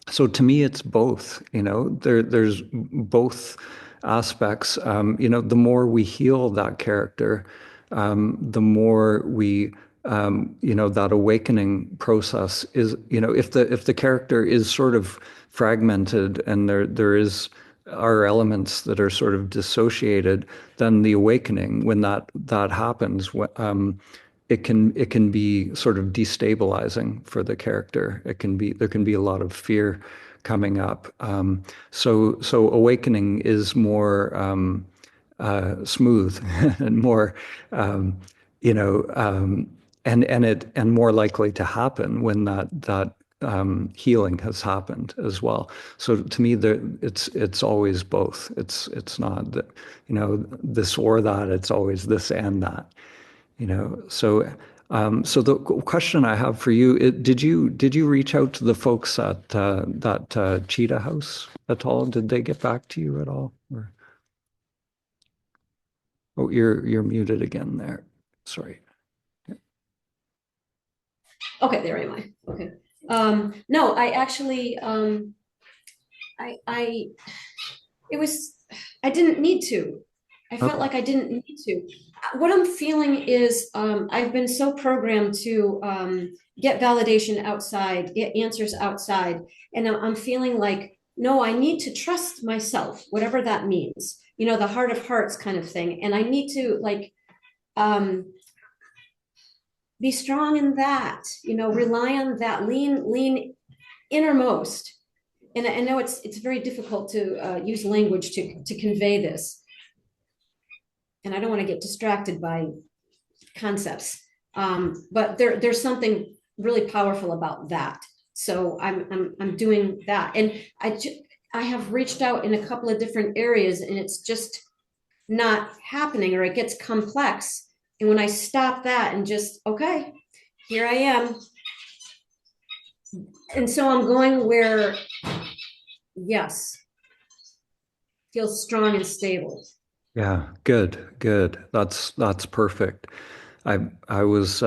so to me, it's both, there's both aspects. The more we heal that character, the more that awakening process is, if the character is sort of fragmented and there is are elements that are sort of dissociated, then the awakening, when that happens, it can be sort of destabilizing for the character. There can be a lot of fear coming up. So awakening is more smooth and more um, you know and more likely to happen when that healing has happened as well. So to me, it's always both. It's not that this or that. It's always this and that. So the question I have for you, did you reach out to the folks at that Cheetah House at all? Did they get back to you at all? Oh, you're muted again there. Sorry. Okay, there am I. Okay. No, I actually, I it was, I didn't need to. I felt Okay. like I didn't need to. What I'm feeling is I've been so programmed to get validation outside, get answers outside. And I'm feeling like, no, I need to trust myself, whatever that means, you know, the heart of hearts kind of thing. And I need to like be strong in that, you know, rely on that, lean innermost. And I know it's very difficult to use language to convey this. And I don't want to get distracted by concepts. But there's something really powerful about that. So I'm doing that, and I have reached out in a couple of different areas, and it's just not happening, or it gets complex. And when I stop that and just okay, here I am, and so I'm going where yes, feels strong and stable. Yeah, good, good. That's perfect. I was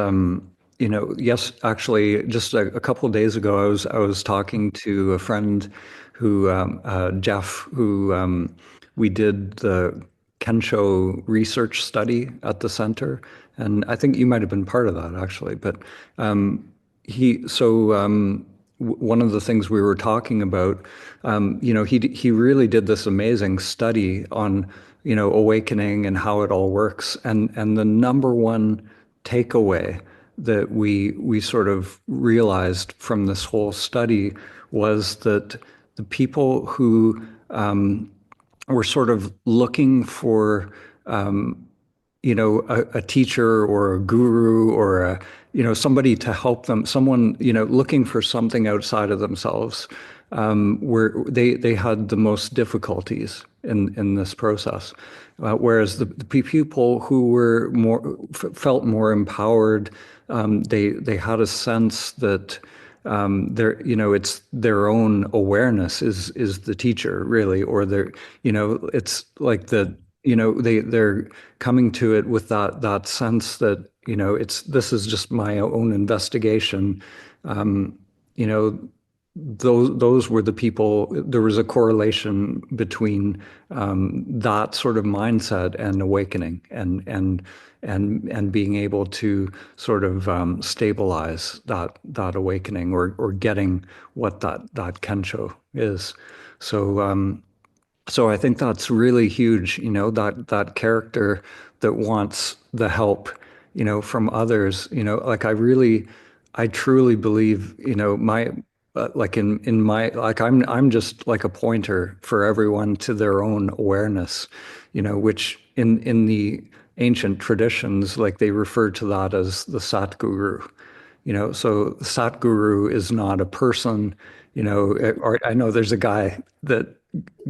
yes, actually just a couple of days ago I was talking to a friend who Jeff who we did the Kensho research study at the center, and I think you might have been part of that actually, but he so one of the things we were talking about, he really did this amazing study on, awakening and how it all works. And the number one takeaway that we sort of realized from this whole study was that the people who were sort of looking for a teacher or a guru or somebody to help them, someone, looking for something outside of themselves, where they had the most difficulties in this process. Whereas the people who were felt more empowered, they had a sense that it's their own awareness is the teacher really, or it's like they're coming to it with that sense that, this is just my own investigation. Um, you know, those were the people. There was a correlation between that sort of mindset and awakening, and being able to sort of stabilize that awakening, or getting what that kensho is. So so I think that's really huge, that character that wants the help, from others, like I truly believe, my like in my like I'm just like a pointer for everyone to their own awareness, which in the ancient traditions, like they refer to that as the Satguru. So Satguru is not a person, or I know there's a guy that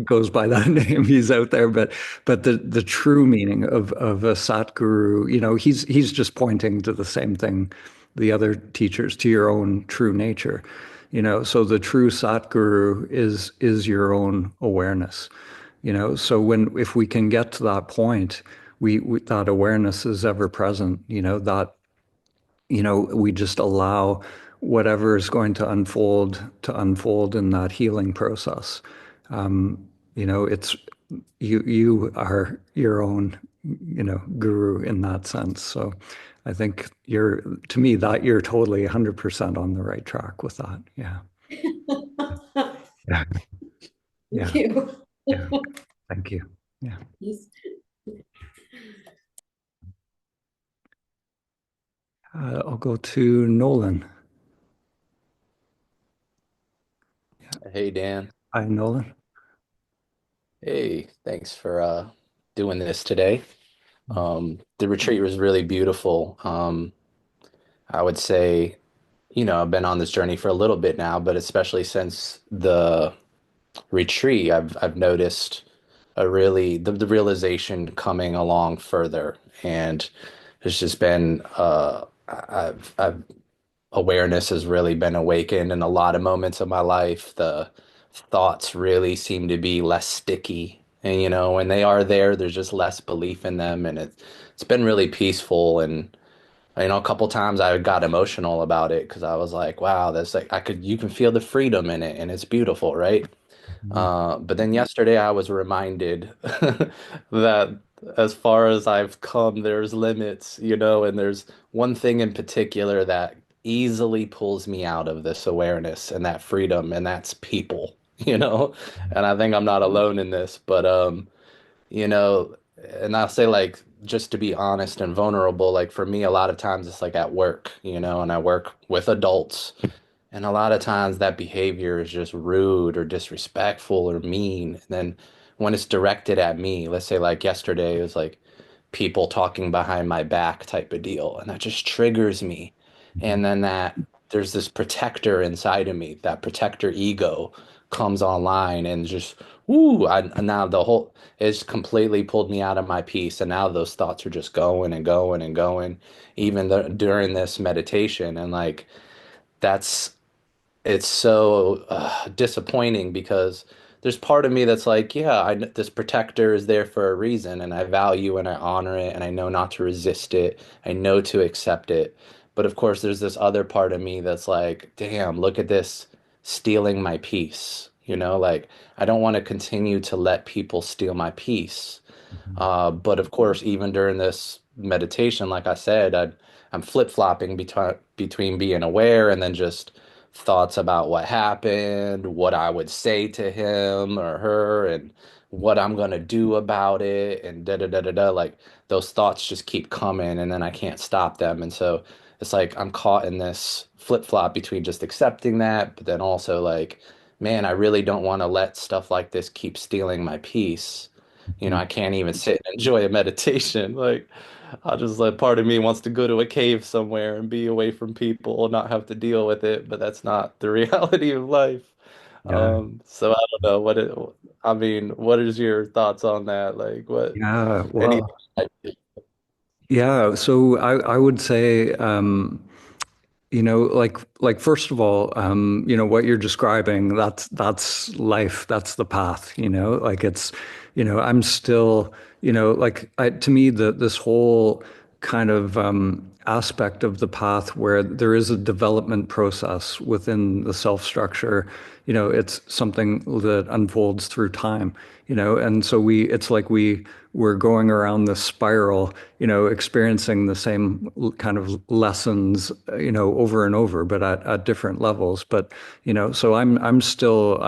goes by that name. He's out there, but the true meaning of a Satguru, he's just pointing to the same thing, the other teachers, to your own true nature. So the true Satguru is your own awareness. So if we can get to that point, we that awareness is ever present, that we just allow whatever is going to unfold in that healing process. It's you are your own, guru in that sense. So I think to me, that you're totally 100% on the right track with that. Yeah. Yeah. Thank Yeah. you. Yeah. Thank you. Yeah. Yes. I'll go to Nolan. Hey Dan. Hi, Nolan. Hey, thanks for doing this today. The retreat was really beautiful. I would say, I've been on this journey for a little bit now, but especially since the retreat, I've noticed the realization coming along further, and it's just been I've awareness has really been awakened in a lot of moments of my life. The thoughts really seem to be less sticky. And when they are there, there's just less belief in them, and it's been really peaceful. And a couple times I got emotional about it because I was like, wow, that's like you can feel the freedom in it, and it's beautiful, right? Mhm. But then yesterday I was reminded that as far as I've come, there's limits, and there's one thing in particular that easily pulls me out of this awareness and that freedom, and that's people, you know? And I think I'm not alone in this, but you know, and I'll say like just to be honest and vulnerable, like for me, a lot of times it's like at work, and I work with adults. And a lot of times that behavior is just rude or disrespectful or mean. And then when it's directed at me, let's say like yesterday, it was like people talking behind my back type of deal. And that just triggers me. Mhm. And then there's this protector inside of me, that protector ego comes online and just, now it's completely pulled me out of my peace. And now those thoughts are just going and going and going, even during this meditation. And like, that's it's so disappointing because there's part of me that's like, yeah, this protector is there for a reason, and I value and I honor it, and I know not to resist it. I know to accept it. But of course, there's this other part of me that's like, damn, look at this stealing my peace. Like I don't want to continue to let people steal my peace. Mhm. But of course, even during this meditation, like I said, I'm flip-flopping between being aware and then just thoughts about what happened, what I would say to him or her, and what I'm gonna do about it, and da da da da da. Like those thoughts just keep coming, and then I can't stop them. And so it's like I'm caught in this flip-flop between just accepting that, but then also like, man, I really don't want to let stuff like this keep stealing my peace. Mhm. I can't even sit and enjoy a meditation. Like, I just like part of me wants to go to a cave somewhere and be away from people, not have to deal with it, but that's not the reality of life. Yeah. So I don't know I mean, what is your thoughts on that? Like, Yeah. any, Well, yeah. So I would say, like first of all, what you're describing, that's life, that's the path, like it's, I'm still, to me, this whole kind of aspect of the path where there is a development process within the self structure, it's something that unfolds through time, and so it's like we're going around this spiral, experiencing the same kind of lessons, over and over, but at different levels. But, so I'm still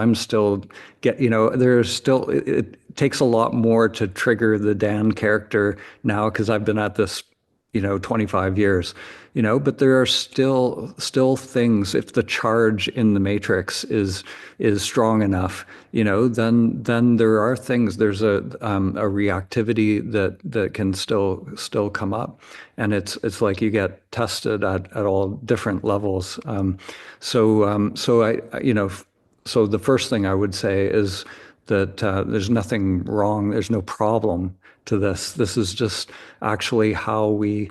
there's still, it takes a lot more to trigger the Dan character now because I've been at this 25 years, but there are still things. If the charge in the matrix is strong enough, then there are things. There's a reactivity that can still come up, and it's like you get tested at all different levels. So so the first thing I would say is that there's nothing wrong. There's no problem to this. This is just actually how we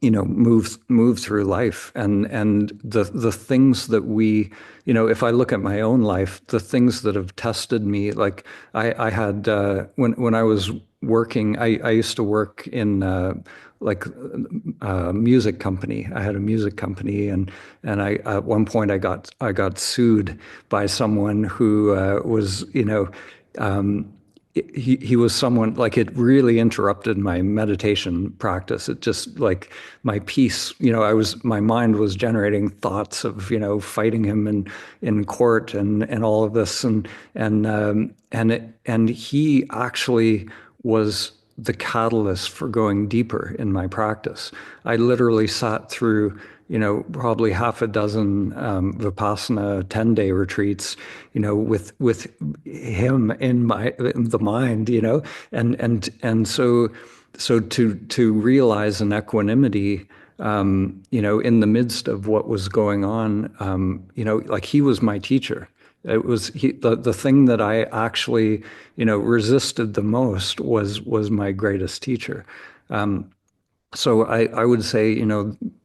move through life, and the things that we, if I look at my own life, the things that have tested me, like I had when I was working, I used to work in like a music company. I had a music company, and I at one point I got sued by someone who was, he was someone, like, it really interrupted my meditation practice. It just, like, my peace, my mind was generating thoughts of, fighting him in court and all of this. And he actually was the catalyst for going deeper in my practice. I literally sat through, probably half a dozen Vipassana 10-day retreats, with him in the mind, and so to realize an equanimity, in the midst of what was going on, like he was my teacher. It was the thing that I actually, resisted the most was my greatest teacher. So I would say,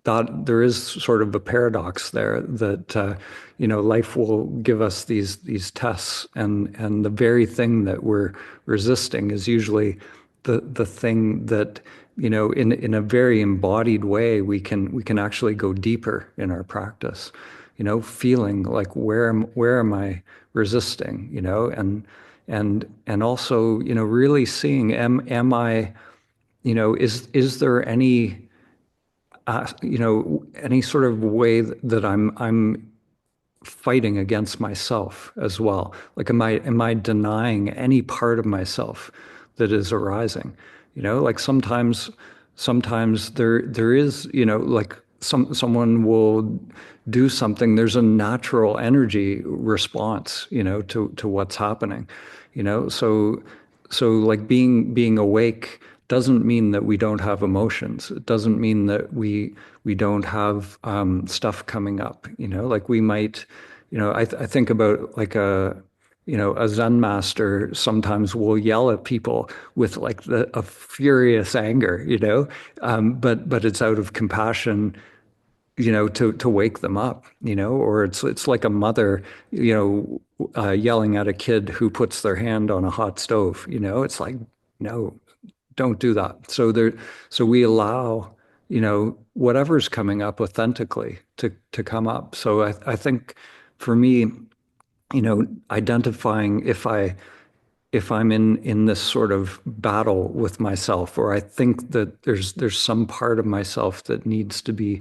that there is sort of a paradox there that, life will give us these tests, and the very thing that we're resisting is usually the thing that, in a very embodied way, we can actually go deeper in our practice, feeling like where am I resisting, and also, really seeing, am I, is there any sort of way that I'm fighting against myself as well? Like, am I denying any part of myself that is arising? Like sometimes there is, like someone will do something. There's a natural energy response, to what's happening, so like being awake doesn't mean that we don't have emotions. It doesn't mean that we don't have stuff coming up. Like we might, I think about like a Zen master sometimes will yell at people with like a furious anger, but it's out of compassion, to wake them up, or it's like a mother, yelling at a kid who puts their hand on a hot stove, it's like, no, don't do that. So we allow, whatever's coming up authentically to come up. So I think for me, identifying if I'm in this sort of battle with myself, or I think that there's some part of myself that needs to be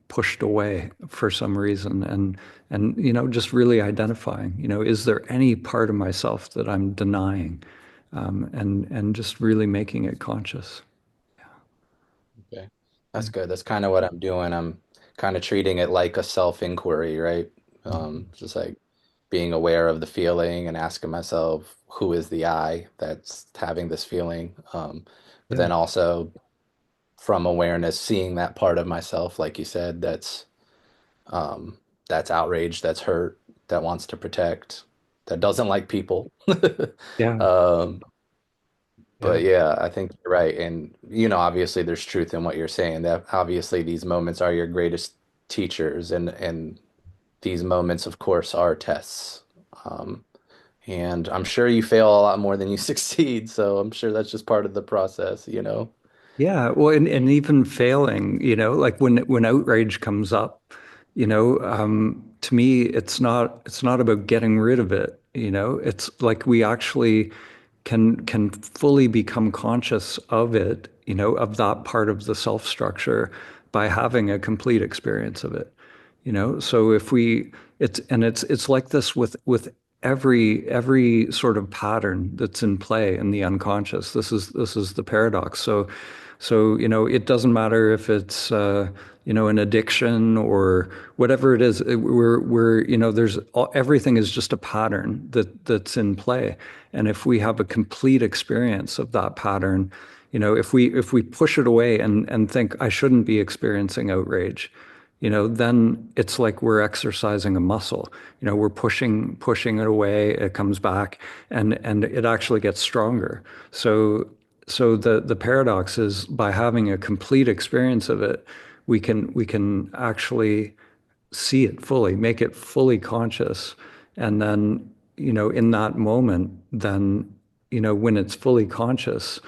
pushed away for some reason, and just really identifying, is there any part of myself that I'm denying, and just really making it conscious. Okay. Yeah. That's good. That's kind of what I'm doing. I'm kind of treating it like a self-inquiry, right? Just like being aware of the feeling and asking myself, who is the I that's having this feeling? But Yeah. then also from awareness, seeing that part of myself, like you said, um, that's outraged, that's hurt, that wants to protect, that doesn't like people. Yeah. Um, Yeah. but yeah, I think you're right. And, obviously there's truth in what you're saying, that obviously these moments are your greatest teachers, and these moments, of course, are tests. Um, and I'm sure you fail a lot more than you succeed, so I'm sure that's just part of the process. Yeah, well, and even failing, like when outrage comes up, to me, it's not about getting rid of it. It's like we actually can fully become conscious of it, of that part of the self structure by having a complete experience of it. So if we, it's like this with every sort of pattern that's in play in the unconscious. This is the paradox. So it doesn't matter if it's an addiction or whatever it is. We're there's everything is just a pattern that's in play. And if we have a complete experience of that pattern, if we push it away and think I shouldn't be experiencing outrage, then it's like we're exercising a muscle. We're pushing it away, it comes back, and it actually gets stronger. So the paradox is, by having a complete experience of it, we can actually see it fully, make it fully conscious. And then, in that moment, then, when it's fully conscious,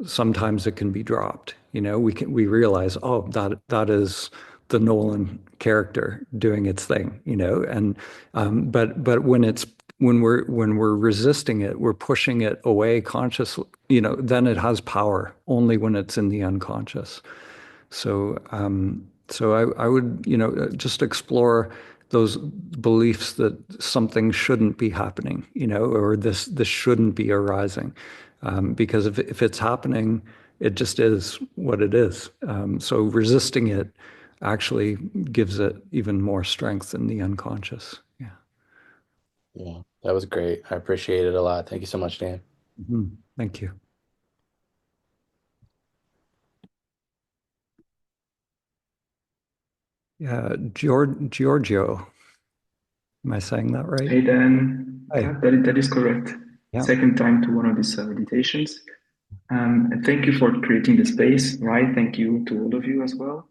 sometimes it can be dropped. We realize, oh, that is the Nolan character doing its thing, and but when we're resisting it, we're pushing it away consciously, then it has power only when it's in the unconscious. So I would, just explore those beliefs that something shouldn't be happening, or this shouldn't be arising, because if it's happening, it just is what it is. So resisting it actually gives it even more strength in the unconscious. Yeah. Yeah, that was great. I appreciate it a lot. Thank you so much, Dan. Mhm. Thank you. Yeah, Giorgio, am I saying that right? Hey Dan, Hi. yeah, that is correct. Yeah. Second time to one of these meditations. And thank you for creating the space, right? Thank you to all of you as well.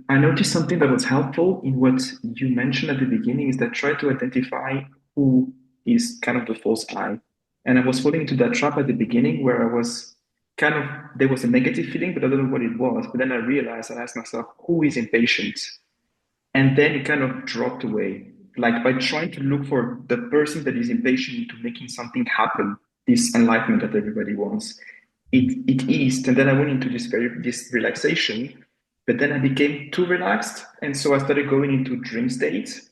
I noticed something that was helpful in what you mentioned at the beginning is that try to identify who is kind of the false I. And I was falling into that trap at the beginning where I was kind of, there was a negative feeling, but I don't know what it was. But then I realized, I asked myself, who is impatient? And then it kind of dropped away. like by trying to look for the person that is impatient into making something happen, this enlightenment that everybody wants, it eased, and then I went into this relaxation, but then I became too relaxed, and so I started going into dream states.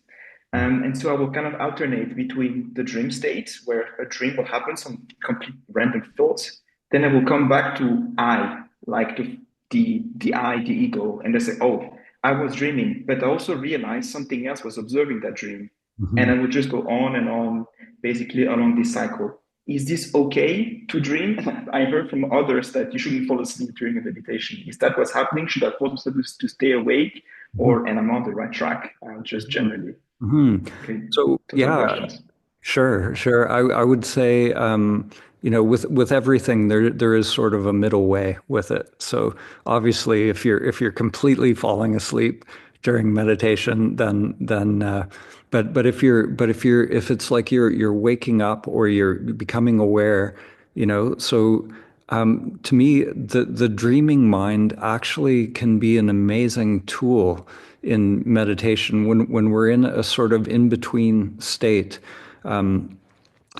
And so I will kind of alternate between the dream state, where a dream will happen, some complete random thoughts. Then I will come back to I, like the I, the ego, and I say, oh, I was dreaming, but I also realized something else was observing that dream. And I Mhm. would just go on, basically along this cycle. Is this okay to dream? I heard from others that you shouldn't fall asleep during a meditation. Is that what's happening? Should I force myself to stay awake? Mhm. Or, and I'm on the right track, just Mhm. generally. Mhm. Okay, So total yeah, questions. sure, sure. I would say, with everything, there is sort of a middle way with it. So obviously, if you're completely falling asleep during meditation, but if it's like you're waking up or you're becoming aware, so to me, the dreaming mind actually can be an amazing tool in meditation when we're in a sort of in between state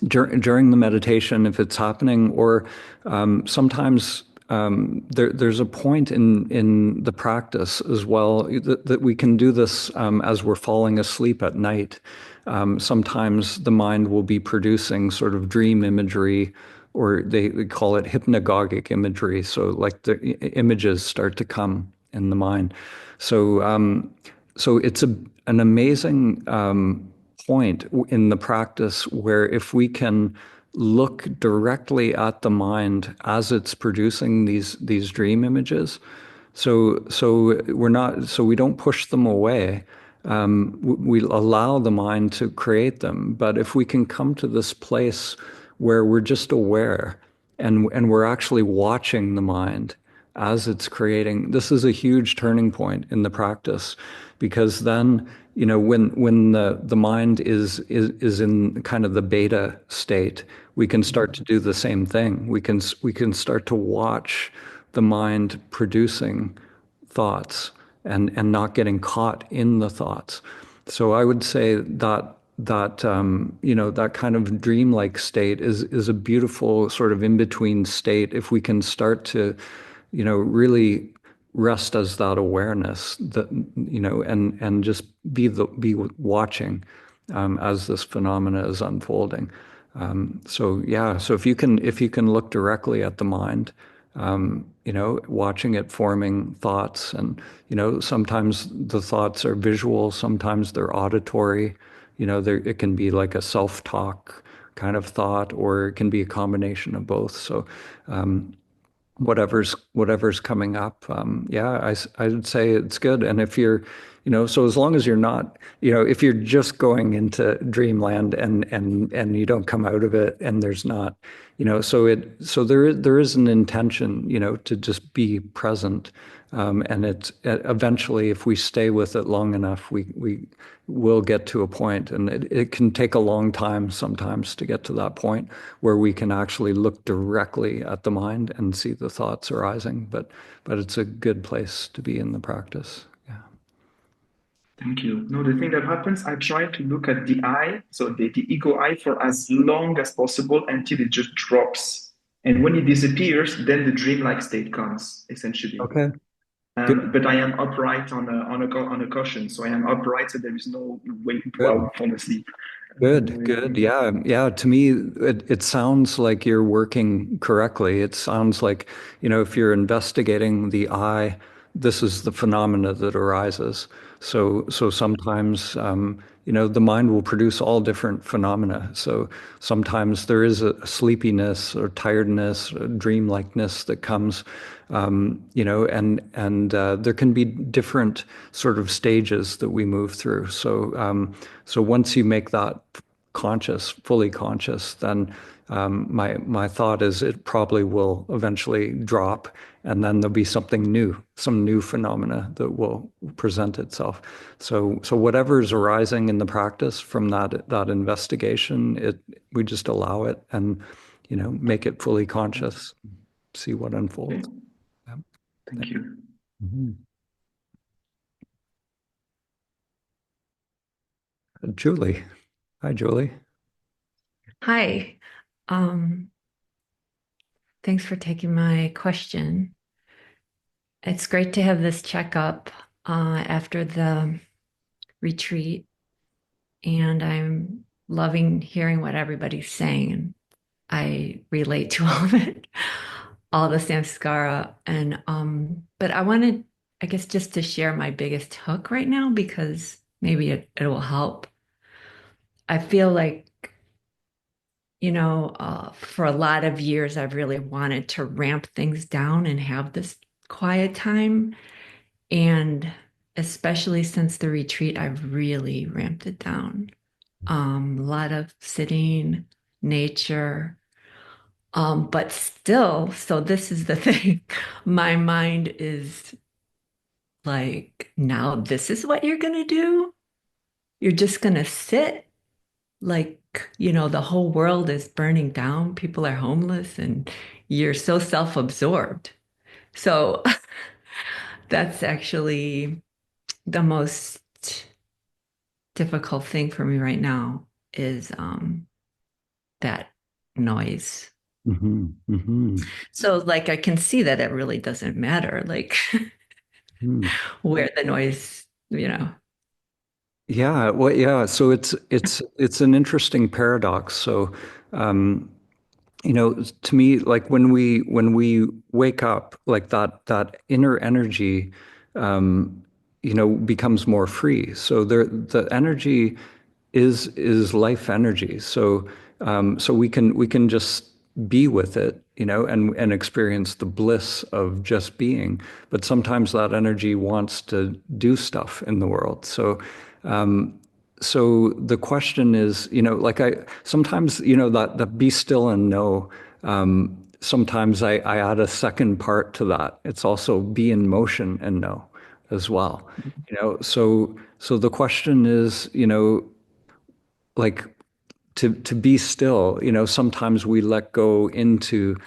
during the meditation, if it's happening, or sometimes there's a point in the practice as well that we can do this as we're falling asleep at night. Sometimes the mind will be producing sort of dream imagery, or they call it hypnagogic imagery. So like the images start to come in the mind. So so it's an amazing point in the practice where if we can look directly at the mind as it's producing these dream images, so we don't push them away. We allow the mind to create them. But if we can come to this place where we're just aware and we're actually watching the mind as it's creating, this is a huge turning point in the practice, because then, when the mind is in kind of the beta state, we can start to do the same thing. We can start to watch the mind producing thoughts and not getting caught in the thoughts. So I would say that kind of dreamlike state is a beautiful sort of in between state if we can start to, really rest as that awareness that, and just be watching as this phenomena is unfolding. So yeah, so if you can look directly at the mind, watching it forming thoughts, and sometimes the thoughts are visual, sometimes they're auditory. It can be like a self-talk kind of thought, or it can be a combination of both. So whatever's coming up. Yeah, I would say it's good. And if you're, so as long as you're not, if you're just going into dreamland and you don't come out of it, and there's not, so there is an intention, to just be present. And eventually, if we stay with it long enough, we will get to a point, and it can take a long time sometimes to get to that point where we can actually look directly at the mind and see the thoughts arising. But it's a good place to be in the practice. Yeah. Thank you. No, the thing that happens, I try to look at the I, so the ego I, for as long as possible until it just drops. And when it disappears, then the dreamlike state comes, essentially. Okay. Good. But I am upright on a cushion, so I am upright, so there is no way to Good. fall asleep. Good, good. Yeah, yeah. To me, it sounds like you're working correctly. It sounds like, if you're investigating the I, this is the phenomena that arises. So sometimes, the mind will produce all different phenomena. So sometimes there is a sleepiness or tiredness, or dreamlikeness that comes, and there can be different sort of stages that we move through. So once you make that conscious, fully conscious, then my thought is it probably will eventually drop, and then there'll be something new, some new phenomena that will present itself. So whatever's arising in the practice from that investigation, we just allow it and make it fully conscious, see what Okay, unfolds. Yeah. thank you. Mhm. Julie. Hi, Julie. Hi. Um, Thanks for taking my question. It's great to have this checkup after the retreat, and I'm loving hearing what everybody's saying. And I relate to all of it, all the samskara. And but I wanted, I guess, just to share my biggest hook right now because maybe it will help. I feel like for a lot of years, I've really wanted to ramp things down and have this quiet time. And especially since the retreat, I've really ramped it down. A lot of sitting, nature. But still, so this is the thing. My mind is like, now this is what you're gonna do? You're just gonna sit like, the whole world is burning down, people are homeless, and you're so self-absorbed. So that's actually the most difficult thing for me right now is that noise. Hmm. Hmm. So like I can see that it really doesn't matter, like where the noise, Yeah, well, yeah. So it's an interesting paradox. So, um, to me, like when we wake up, like that inner energy, um, becomes more free. So the energy is life energy. So we can just be with it, and experience the bliss of just being. But sometimes that energy wants to do stuff in the world. So the question is, like I sometimes, that be still and know. Sometimes I add a second part to that. It's also be in motion and know as well. So the question is, like to be still, sometimes we let go into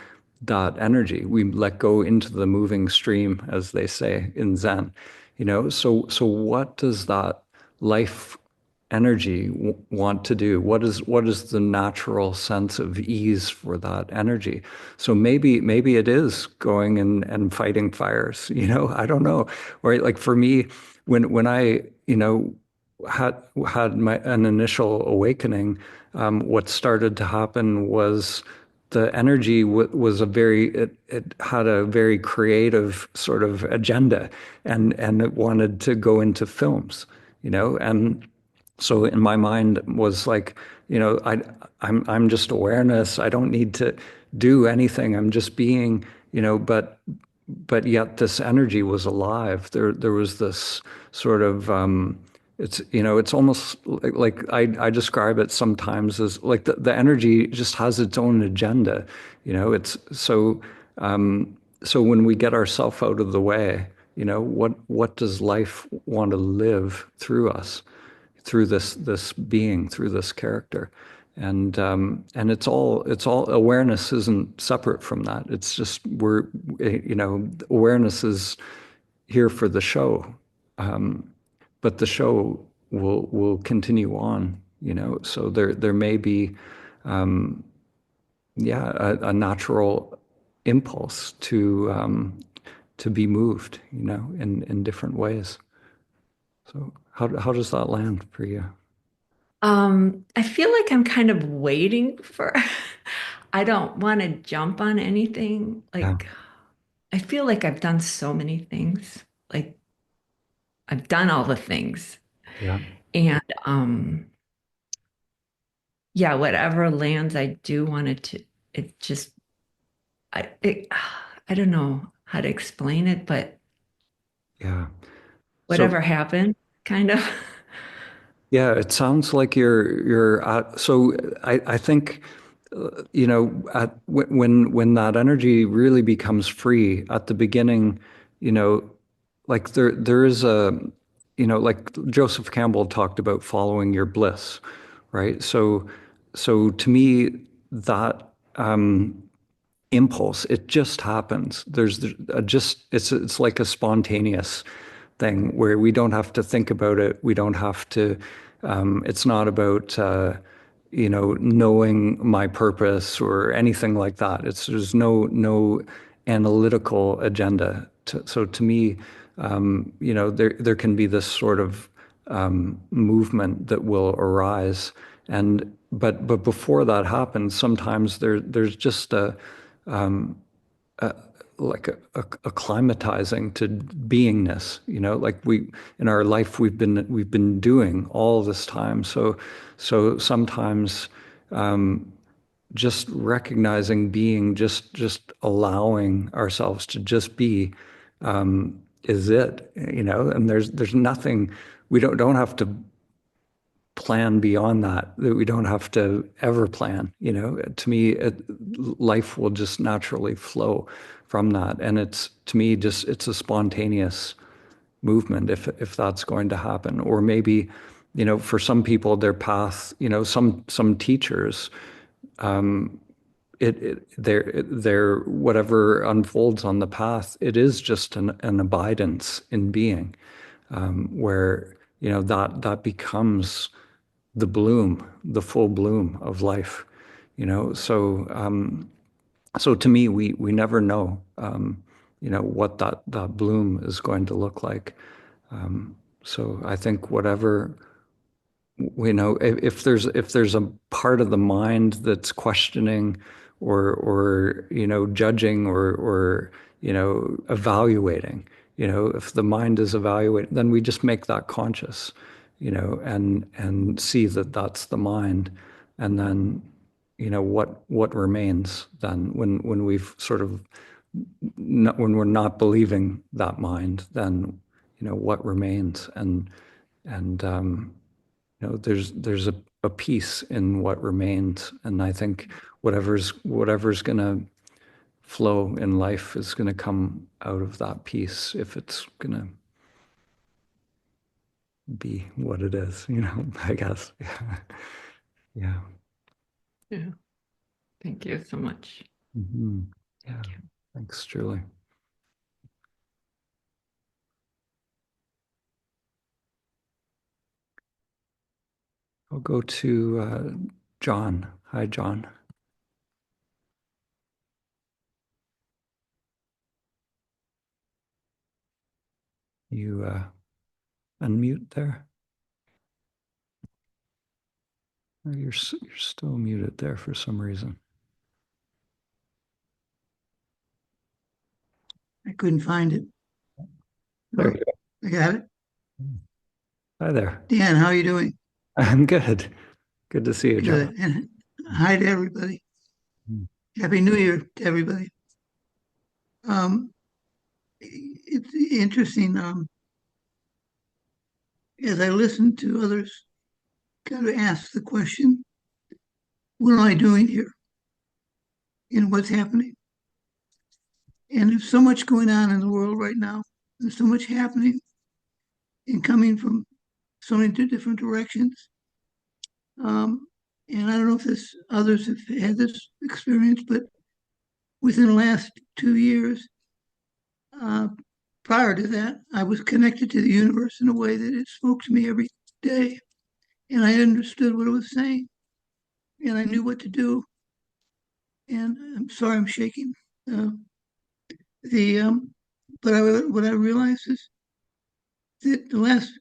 that energy. We let go into the moving stream, as they say in Zen. So what does that life energy want to do? What is the natural sense of ease for that energy? So maybe it is going and fighting fires, I don't know. Or like for me, when I, had had an initial awakening, what started to happen was the energy was it had a very creative sort of agenda, and it wanted to go into films, and so in my mind was like, I'm just awareness. I don't need to do anything. I'm just being, but yet this energy was alive. There was this sort of it's almost like I describe it sometimes as like the energy just has its own agenda. It's so when we get ourselves out of the way, what does life want to live through us, through this being, through this character? And it's all awareness isn't separate from that. It's just awareness is here for the show, but the show will continue on. So there may be, yeah, a natural impulse to be moved, in different ways. So how does that land for you? I feel like I'm kind of waiting for, I don't want to jump on anything. Yeah, Like, I feel like I've done so many things. Like, I've done all the things. yeah, And yeah, whatever lands I do want it to, it just, I don't know how to explain it, but yeah. So whatever happened, kind of. yeah, it sounds like you're at, so I think when that energy really becomes free at the beginning, you know like there is a, like Joseph Campbell talked about following your bliss, right? So to me, that impulse, it just happens. There's a just it's like a spontaneous thing where we don't have to think about it. We don't have to, It's not about knowing my purpose or anything like that. There's no analytical agenda. So to me, there can be this sort of movement that will arise, and but before that happens, sometimes there's just like acclimatizing to beingness, like we in our life we've been doing all this time. So sometimes just recognizing being, just allowing ourselves to just be, is it, and there's nothing, we don't have to plan beyond that we don't have to ever plan. To me, life will just naturally flow from that, and it's, to me, just, it's a spontaneous movement if that's going to happen. Or maybe, for some people, their path, some teachers, their whatever unfolds on the path, it is just an abidance in being, where that becomes the bloom, the full bloom of life. So to me, we never know, what that bloom is going to look like. So I think whatever, if there's a part of the mind that's questioning, or judging, or evaluating, if the mind is evaluating, then we just make that conscious, and see that that's the mind. And then, what remains then, when we've sort of when we're not believing that mind, then what remains. And there's a peace in what remains. And I think whatever's going to flow in life is going to come out of that peace, if it's going to be what it is, I guess. Yeah. Yeah. Thank you so much. Mm-hmm. Yeah. Thanks, Julie. I'll go to John. Hi, John. You unmute there? Or you're still muted there for some reason. I couldn't find it. There you I got it. go. Hi there. Dan, how are you doing? I'm good. Good to see you, Good. John. And hi to everybody. Mm. Happy New Year to everybody. It's interesting. As I listen to others kind of ask the question, what am I doing here? And what's happening? And there's so much going on in the world right now. There's so much happening and coming from so many different directions. And I don't know if others have had this experience, but within the last 2 years, uh, prior to that, I was connected to the universe in a way that it spoke to me every day, and I understood what it was saying, and I knew what to do. And I'm sorry, I'm shaking. Uh, the But what I realized is that the last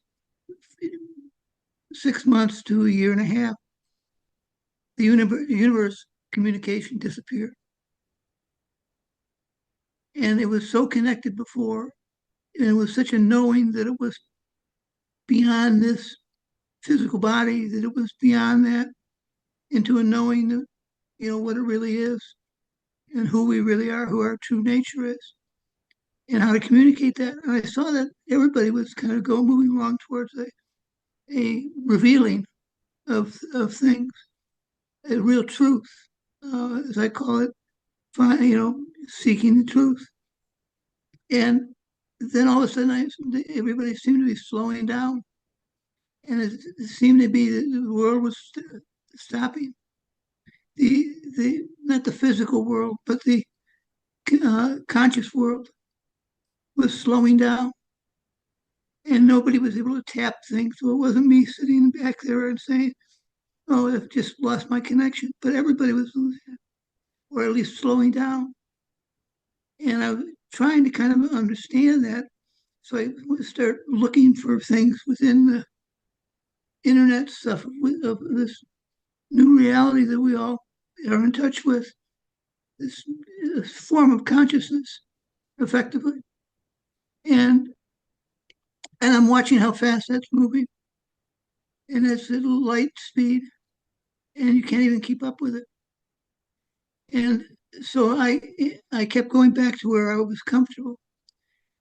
6 months to a year and a half, the universe communication disappeared, and it was so connected before, and it was such a knowing that it was beyond this physical body, that it was beyond that, into a knowing that, what it really is, and who we really are, who our true nature is, and how to communicate that. And I saw that everybody was kind of moving along towards a revealing of things, a real truth, as I call it, seeking the truth. And then all of a sudden, everybody seemed to be slowing down, and it seemed to be that the world was stopping. The Not the physical world, but the conscious world was slowing down, and nobody was able to tap things. So it wasn't me sitting back there and saying, "Oh, I've just lost my connection," but everybody was losing it, or at least slowing down. And I was trying to kind of understand that. So I would start looking for things within the internet stuff of this new reality that we all are in touch with, this form of consciousness, effectively. And and I'm watching how fast that's moving, and it's at light speed, and you can't even keep up with it. And so I kept going back to where I was comfortable.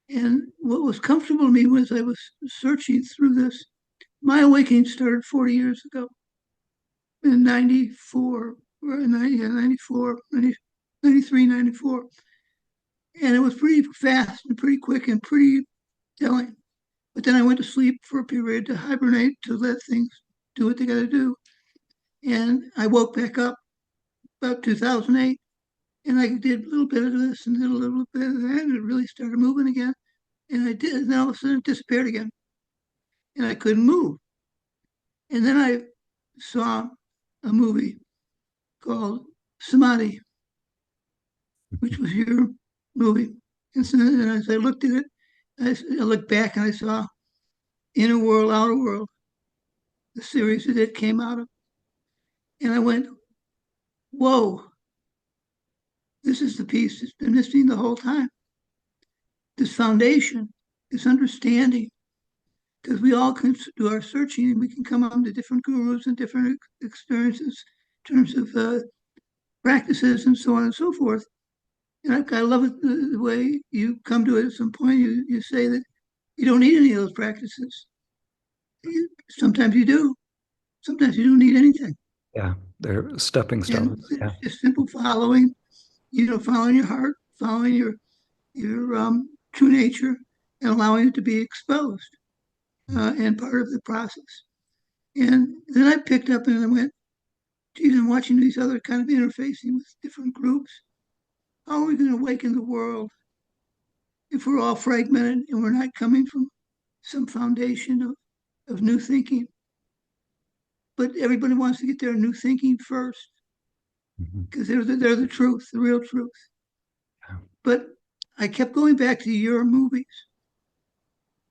And what was comfortable to me was I was searching through this. My awakening started 40 years ago in 94, or 90, yeah, 94, 90, 93, 94. And it was pretty fast and pretty quick and pretty telling. But then I went to sleep for a period to hibernate, to let things do what they got to do. And I woke back up about 2008, and I did a little bit of this and did a little bit of that, and it really started moving again. And I did, and all of a sudden it disappeared again, and I couldn't move. And then I saw a movie called Samadhi, which was your movie. And so and as I looked at it, I looked back and I saw Inner World, Outer World, the series that it came out of. And I went, whoa, this is the piece that's been missing the whole time. This foundation, this understanding, because we all can do our searching and we can come on to different gurus and different experiences in terms of practices and so on and so forth. And I love it the way you come to it at some point. You say that you don't need any of those practices. Sometimes you do. Sometimes you don't need anything. Yeah, they're stepping And stones. Yeah. it's just simple following, following your heart, following your true nature, and allowing it to be exposed and part of the process. And then I picked up and I went, geez, I'm watching these other kind of interfacing with different groups. How are we going to awaken the world if we're all fragmented and we're not coming from some foundation of new thinking? But everybody wants to get their new thinking first because they're the truth, the real truth. But I kept going back to your movies,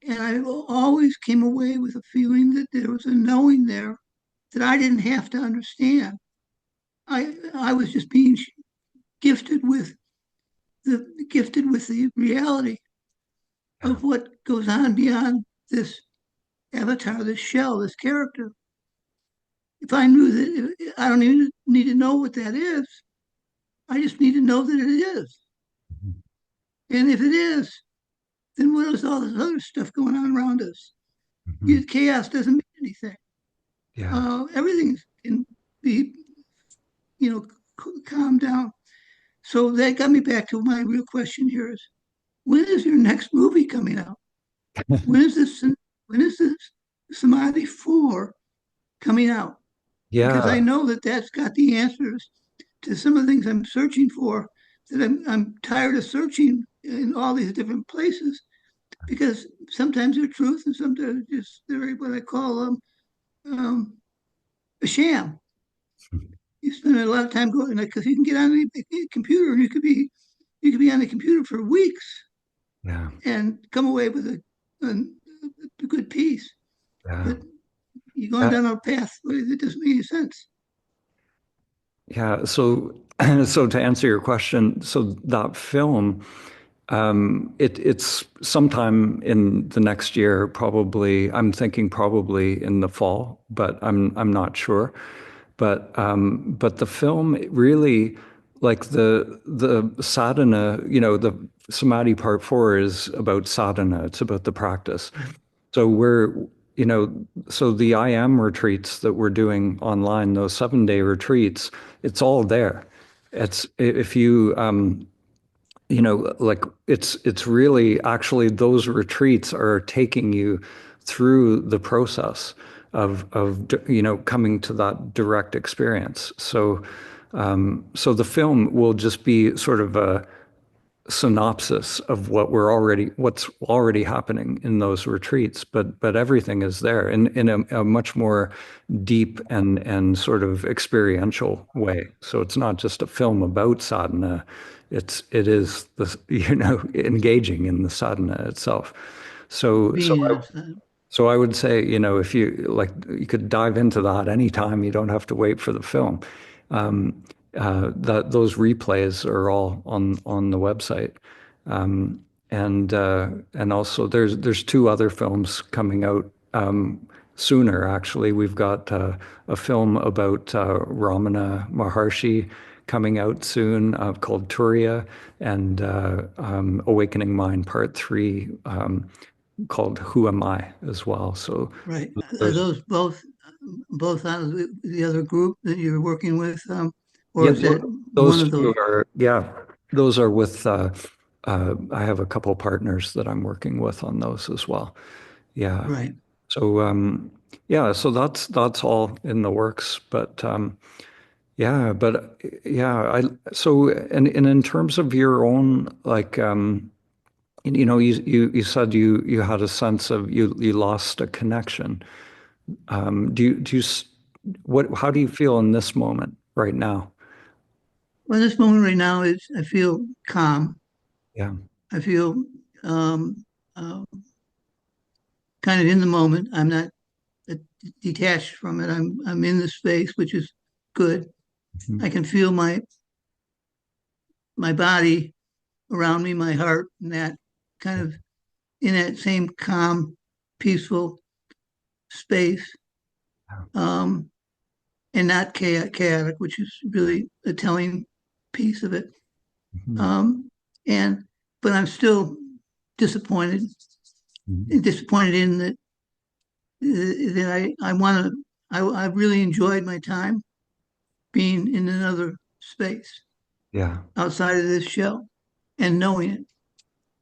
and I always came away with a feeling that there was a knowing there that I didn't have to understand. I was just being gifted with the reality of what goes on beyond this avatar, this shell, this character. If I knew that, I don't even need to know what that is. I just need to know that it is. And if it is, then what is all this other stuff going on around us? Chaos doesn't mean anything. Yeah. Everything can be, you know, calmed down. So that got me back to my real question here is, when is your next movie coming out? When is this? When is this Samadhi 4 coming out? Because I Yeah. know that that's got the answers to some of the things I'm searching for. That I'm tired of searching in all these different places because sometimes they're truth and sometimes they're what I call a sham. You spend a lot of time going because you can get on the computer and you could be on the computer for weeks Yeah. and come away with a good piece. Yeah. But you're going down a path that doesn't make any sense. Yeah. So, so to answer your question, so that film, it's sometime in the next year, probably. I'm thinking probably in the fall, but I'm not sure. But the film really, like the sadhana, the samadhi part 4 is about sadhana. It's about the practice. So you know, so the I am retreats that we're doing online, those 7-day retreats, it's all there. It's if you like it's really actually those retreats are taking you through the process of coming to that direct experience. So so the film will just be sort of synopsis of what's already happening in those retreats, but everything is there in a much more deep and sort of experiential way. So it's not just a film about sadhana, it is the engaging in the sadhana itself. So so being I, inside. so I would say, if you like, you could dive into that anytime. You don't have to wait for the film. That those replays are all on the website. Um, and also there's two other films coming out sooner. Actually, we've got a film about Ramana Maharshi coming out soon called Turiya, and Awakening Mind Part 3 called Who Am I as well. So Right. Are those, those both out of the other group that you're working with, or yeah, is that one those of those? two are, yeah, those are with, I have a couple partners that I'm working with on those as well. Yeah. Right. So, yeah, so that's all in the works, but, yeah, but yeah, so, and in terms of your own, like, you said you had a sense of you lost a connection. How do you feel in this moment right now? Well, this moment right now is I feel calm. Yeah. I feel um, uh, kind of in the moment. I'm not uh, detached from it. I'm in the space, which is good. Mhm. I can feel my body around me, my heart, and that kind of in that same calm, peaceful space, um, and not chaotic, which is really a telling piece of it. Mhm. Um, and but I'm still disappointed, Mhm. disappointed in that I want to. I really enjoyed my time being in another space Yeah. outside of this shell and knowing it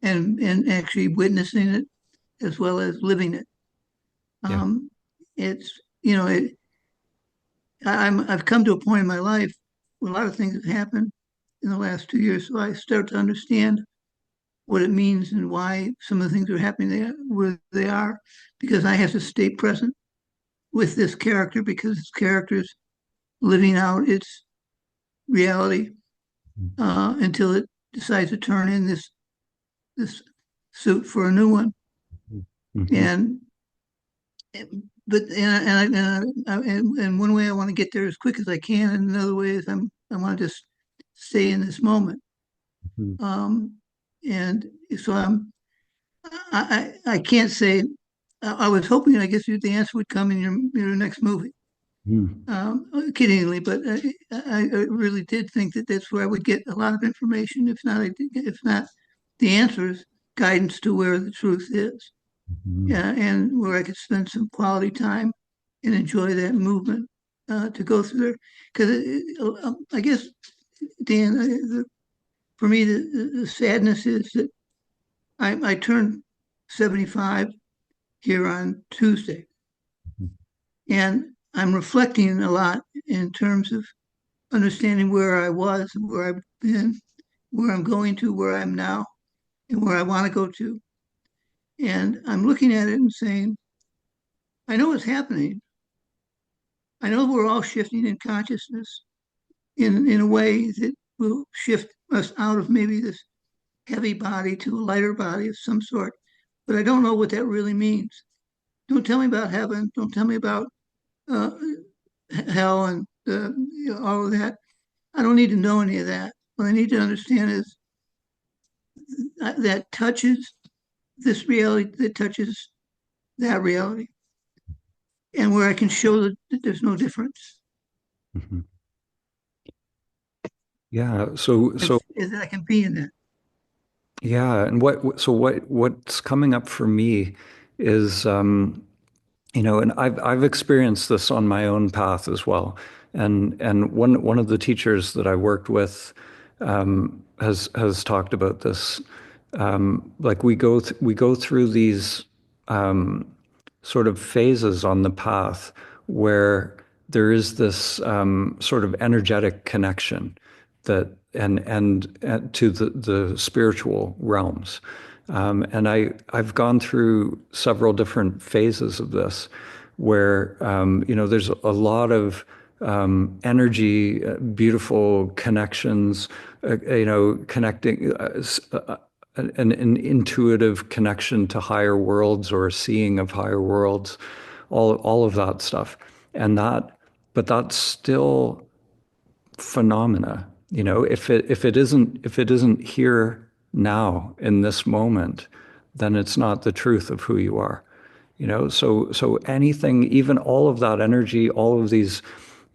and actually witnessing it as well as living it. Yeah. Um, it's you know it, I've come to a point in my life where a lot of things have happened in the last 2 years, so I start to understand what it means and why some of the things are happening there where they are, because I have to stay present with this character because this character is living out its reality until it decides to turn in this suit for a new one. Mhm. And but and one way I want to get there as quick as I can, and another way is I want to just stay in this moment. Mhm. Um, and so I can't say. I was hoping, I guess, the answer would come in your next movie. Mhm. Kiddingly, but I really did think that that's where I would get a lot of information. If not the answers, guidance to where the truth is, Mhm. yeah, and where I could spend some quality time and enjoy that movement to go through there. Because I guess, Dan, for me, the sadness is that I turned 75 here on Tuesday, and I'm reflecting a lot in terms of understanding where I was, where I've been, where I'm going to, where I'm now, and where I want to go to. And I'm looking at it and saying, I know what's happening. I know we're all shifting in consciousness in a way that will shift us out of maybe this heavy body to a lighter body of some sort. But I don't know what that really means. Don't tell me about heaven. Don't tell me about uh, hell and all of that. I don't need to know any of that. What I need to understand is that touches this reality, that touches that reality, and where I can show that there's no difference. Mhm. Yeah. So Is that I can be in that. yeah. And what's coming up for me is, and I've experienced this on my own path as well. And one of the teachers that I worked with has talked about this. Like we go through these sort of phases on the path where there is this sort of energetic connection that and to the spiritual realms. And I've gone through several different phases of this where, there's a lot of energy, beautiful connections, connecting an intuitive connection to higher worlds or a seeing of higher worlds, all of that stuff. And but that's still phenomena. If it isn't here now in this moment, then it's not the truth of who you are. So anything, even all of that energy, all of these,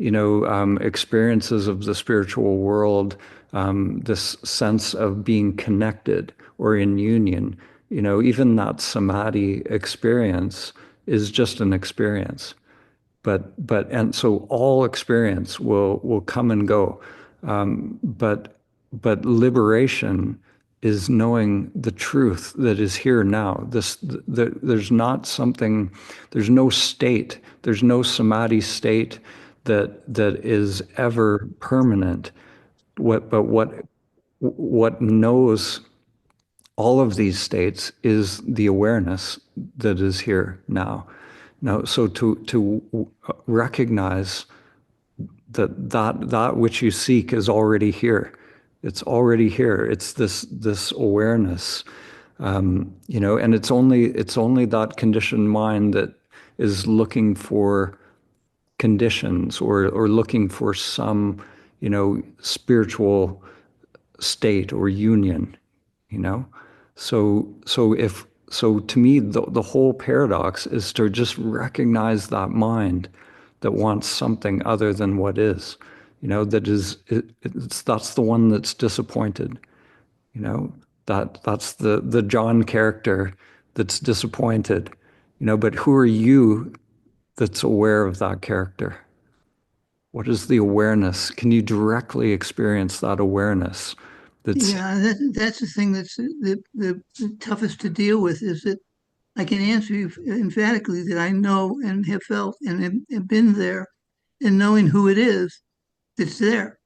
experiences of the spiritual world, this sense of being connected or in union, even that samadhi experience is just an experience. And so all experience will come and go. But liberation is knowing the truth that is here now. There's not something, there's no state, there's no samadhi state that is ever permanent. What knows all of these states is the awareness that is here now. Now, so to recognize that which you seek is already here. It's already here. It's this awareness, and it's only that conditioned mind that is looking for conditions or looking for some, spiritual state or union, you know? So to me, the whole paradox is to just recognize that mind that wants something other than what is, that's the one that's disappointed, you know, that's the John character that's disappointed, but who are you that's aware of that character? What is the awareness? Can you directly experience that awareness? That's the thing that's the toughest to deal with is that I can answer you emphatically that I know and have felt and have been there and knowing who it is that's there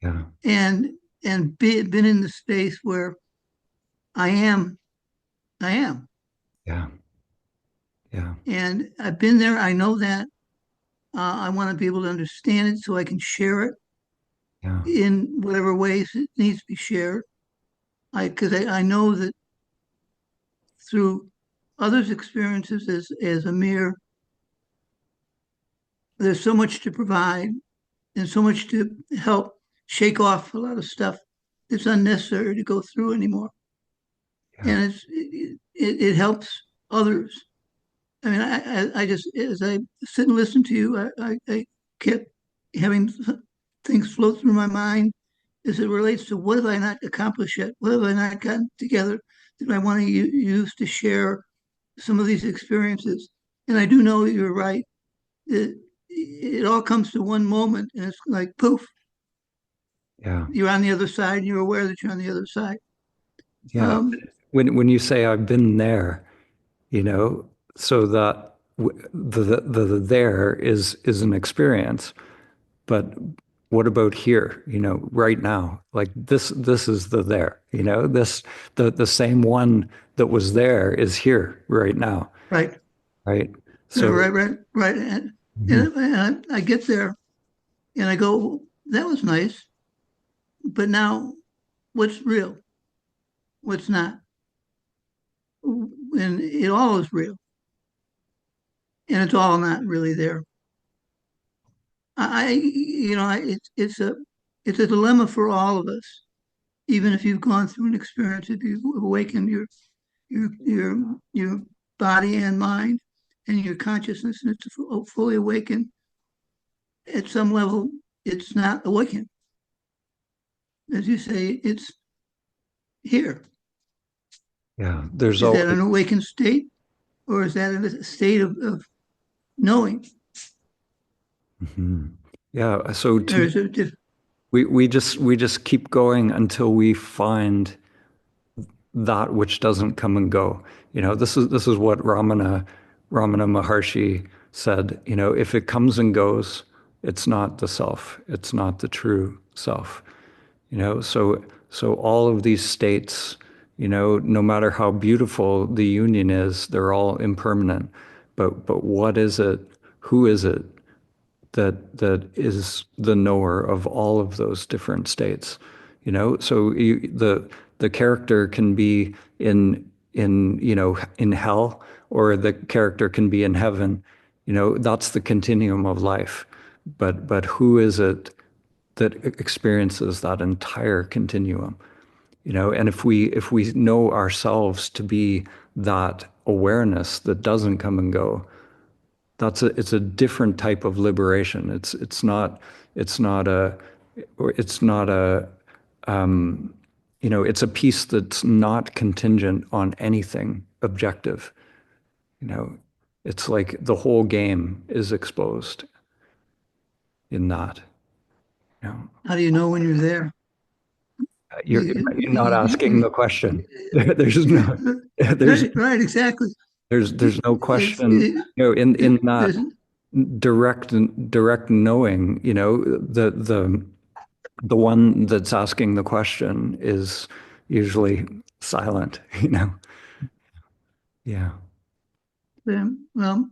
Yeah, and been in the space where I am, I am. yeah, yeah, And I've been there. I know that. I want to be able to understand it so I can share it yeah, in whatever ways it needs to be shared. Because I know that through others' experiences as a mere, there's so much to provide and so much to help shake off a lot of stuff that's unnecessary to go through anymore. yeah, And it helps others. I mean, I just, as I sit and listen to you, I kept having things float through my mind as it relates to what have I not accomplished yet? What have I not gotten together that I want to use to share some of these experiences? And I do know you're right. It all comes to one moment and it's like poof, yeah, you're on the other side and you're aware that you're on the other side. yeah. Um, When you say I've been there, so that the there is an experience, but what about here? Right now, like this is the there. The same one that was there is here right now, right, right? So right. mhm, And I get there and I go, that was nice, but now what's real? What's not? And it all is real, and it's all not really there. It's a dilemma for all of us. Even if you've gone through an experience, if you've awakened your body and mind and your consciousness, and it's fully awakened, at some level, it's not awakened. As you say, it's here. yeah, there's Is that always an awakened state, or is that a state of knowing? mhm. Yeah. So Or to is it just we just keep going until we find that which doesn't come and go. This is what Ramana Maharshi said. If it comes and goes, it's not the self. It's not the true self. So all of these states, no matter how beautiful the union is, they're all impermanent. But what is it? Who is it that is the knower of all of those different states? So the character can be in hell, or the character can be in heaven. That's the continuum of life. But who is it that experiences that entire continuum? And if we know ourselves to be that awareness that doesn't come and go, it's a different type of liberation. It's a peace that's not contingent on anything objective. It's like the whole game is exposed in that. you know How do you know when you're there? you're not asking the question. There's no there's Right, exactly. there's no It's question, in that there's direct knowing. The one that's asking the question is usually silent. Yeah. well,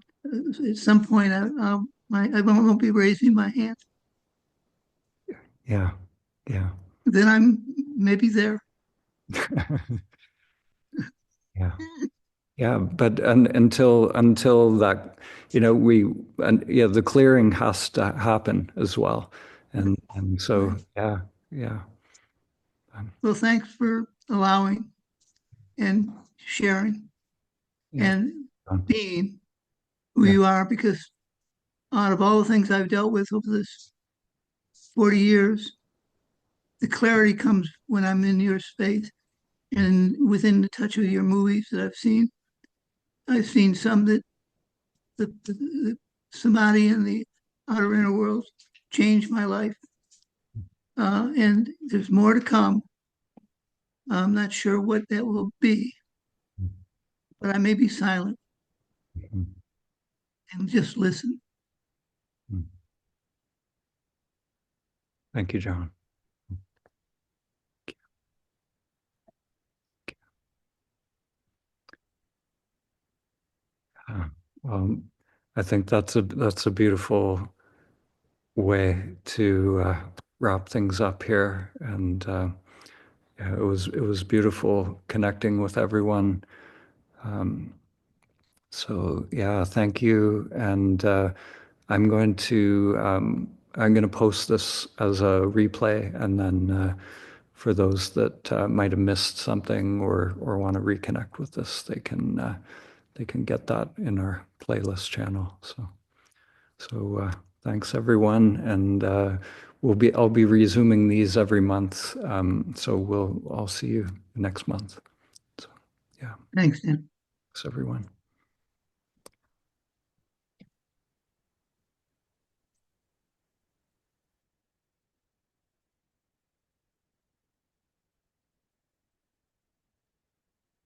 at some point I won't be raising my hand. Yeah. Yeah. Then I'm maybe there. Yeah. Yeah, but until that, we and yeah, the clearing has to happen as well, and so Right. yeah, yeah, Well, thanks for allowing and sharing yeah, and um, being who yeah, you are, because out of all the things I've dealt with over this 40 years, the clarity comes when I'm in your space and within the touch of your movies that I've seen. I've seen some that the samadhi and the outer inner world changed my life. And there's more to come. I'm not sure what that will be, but I may be silent mhm, and just listen. mhm. Thank you, John. Uh, well, I think that's a beautiful way to wrap things up here, and yeah, it was beautiful connecting with everyone. Um, so yeah, thank you, and I'm going to post this as a replay, and then for those that might have missed something or want to reconnect with this, they can get that in our playlist channel. So thanks everyone, and I'll be resuming these every month. So I'll see you next month. So yeah, Thanks, Dan. thanks everyone.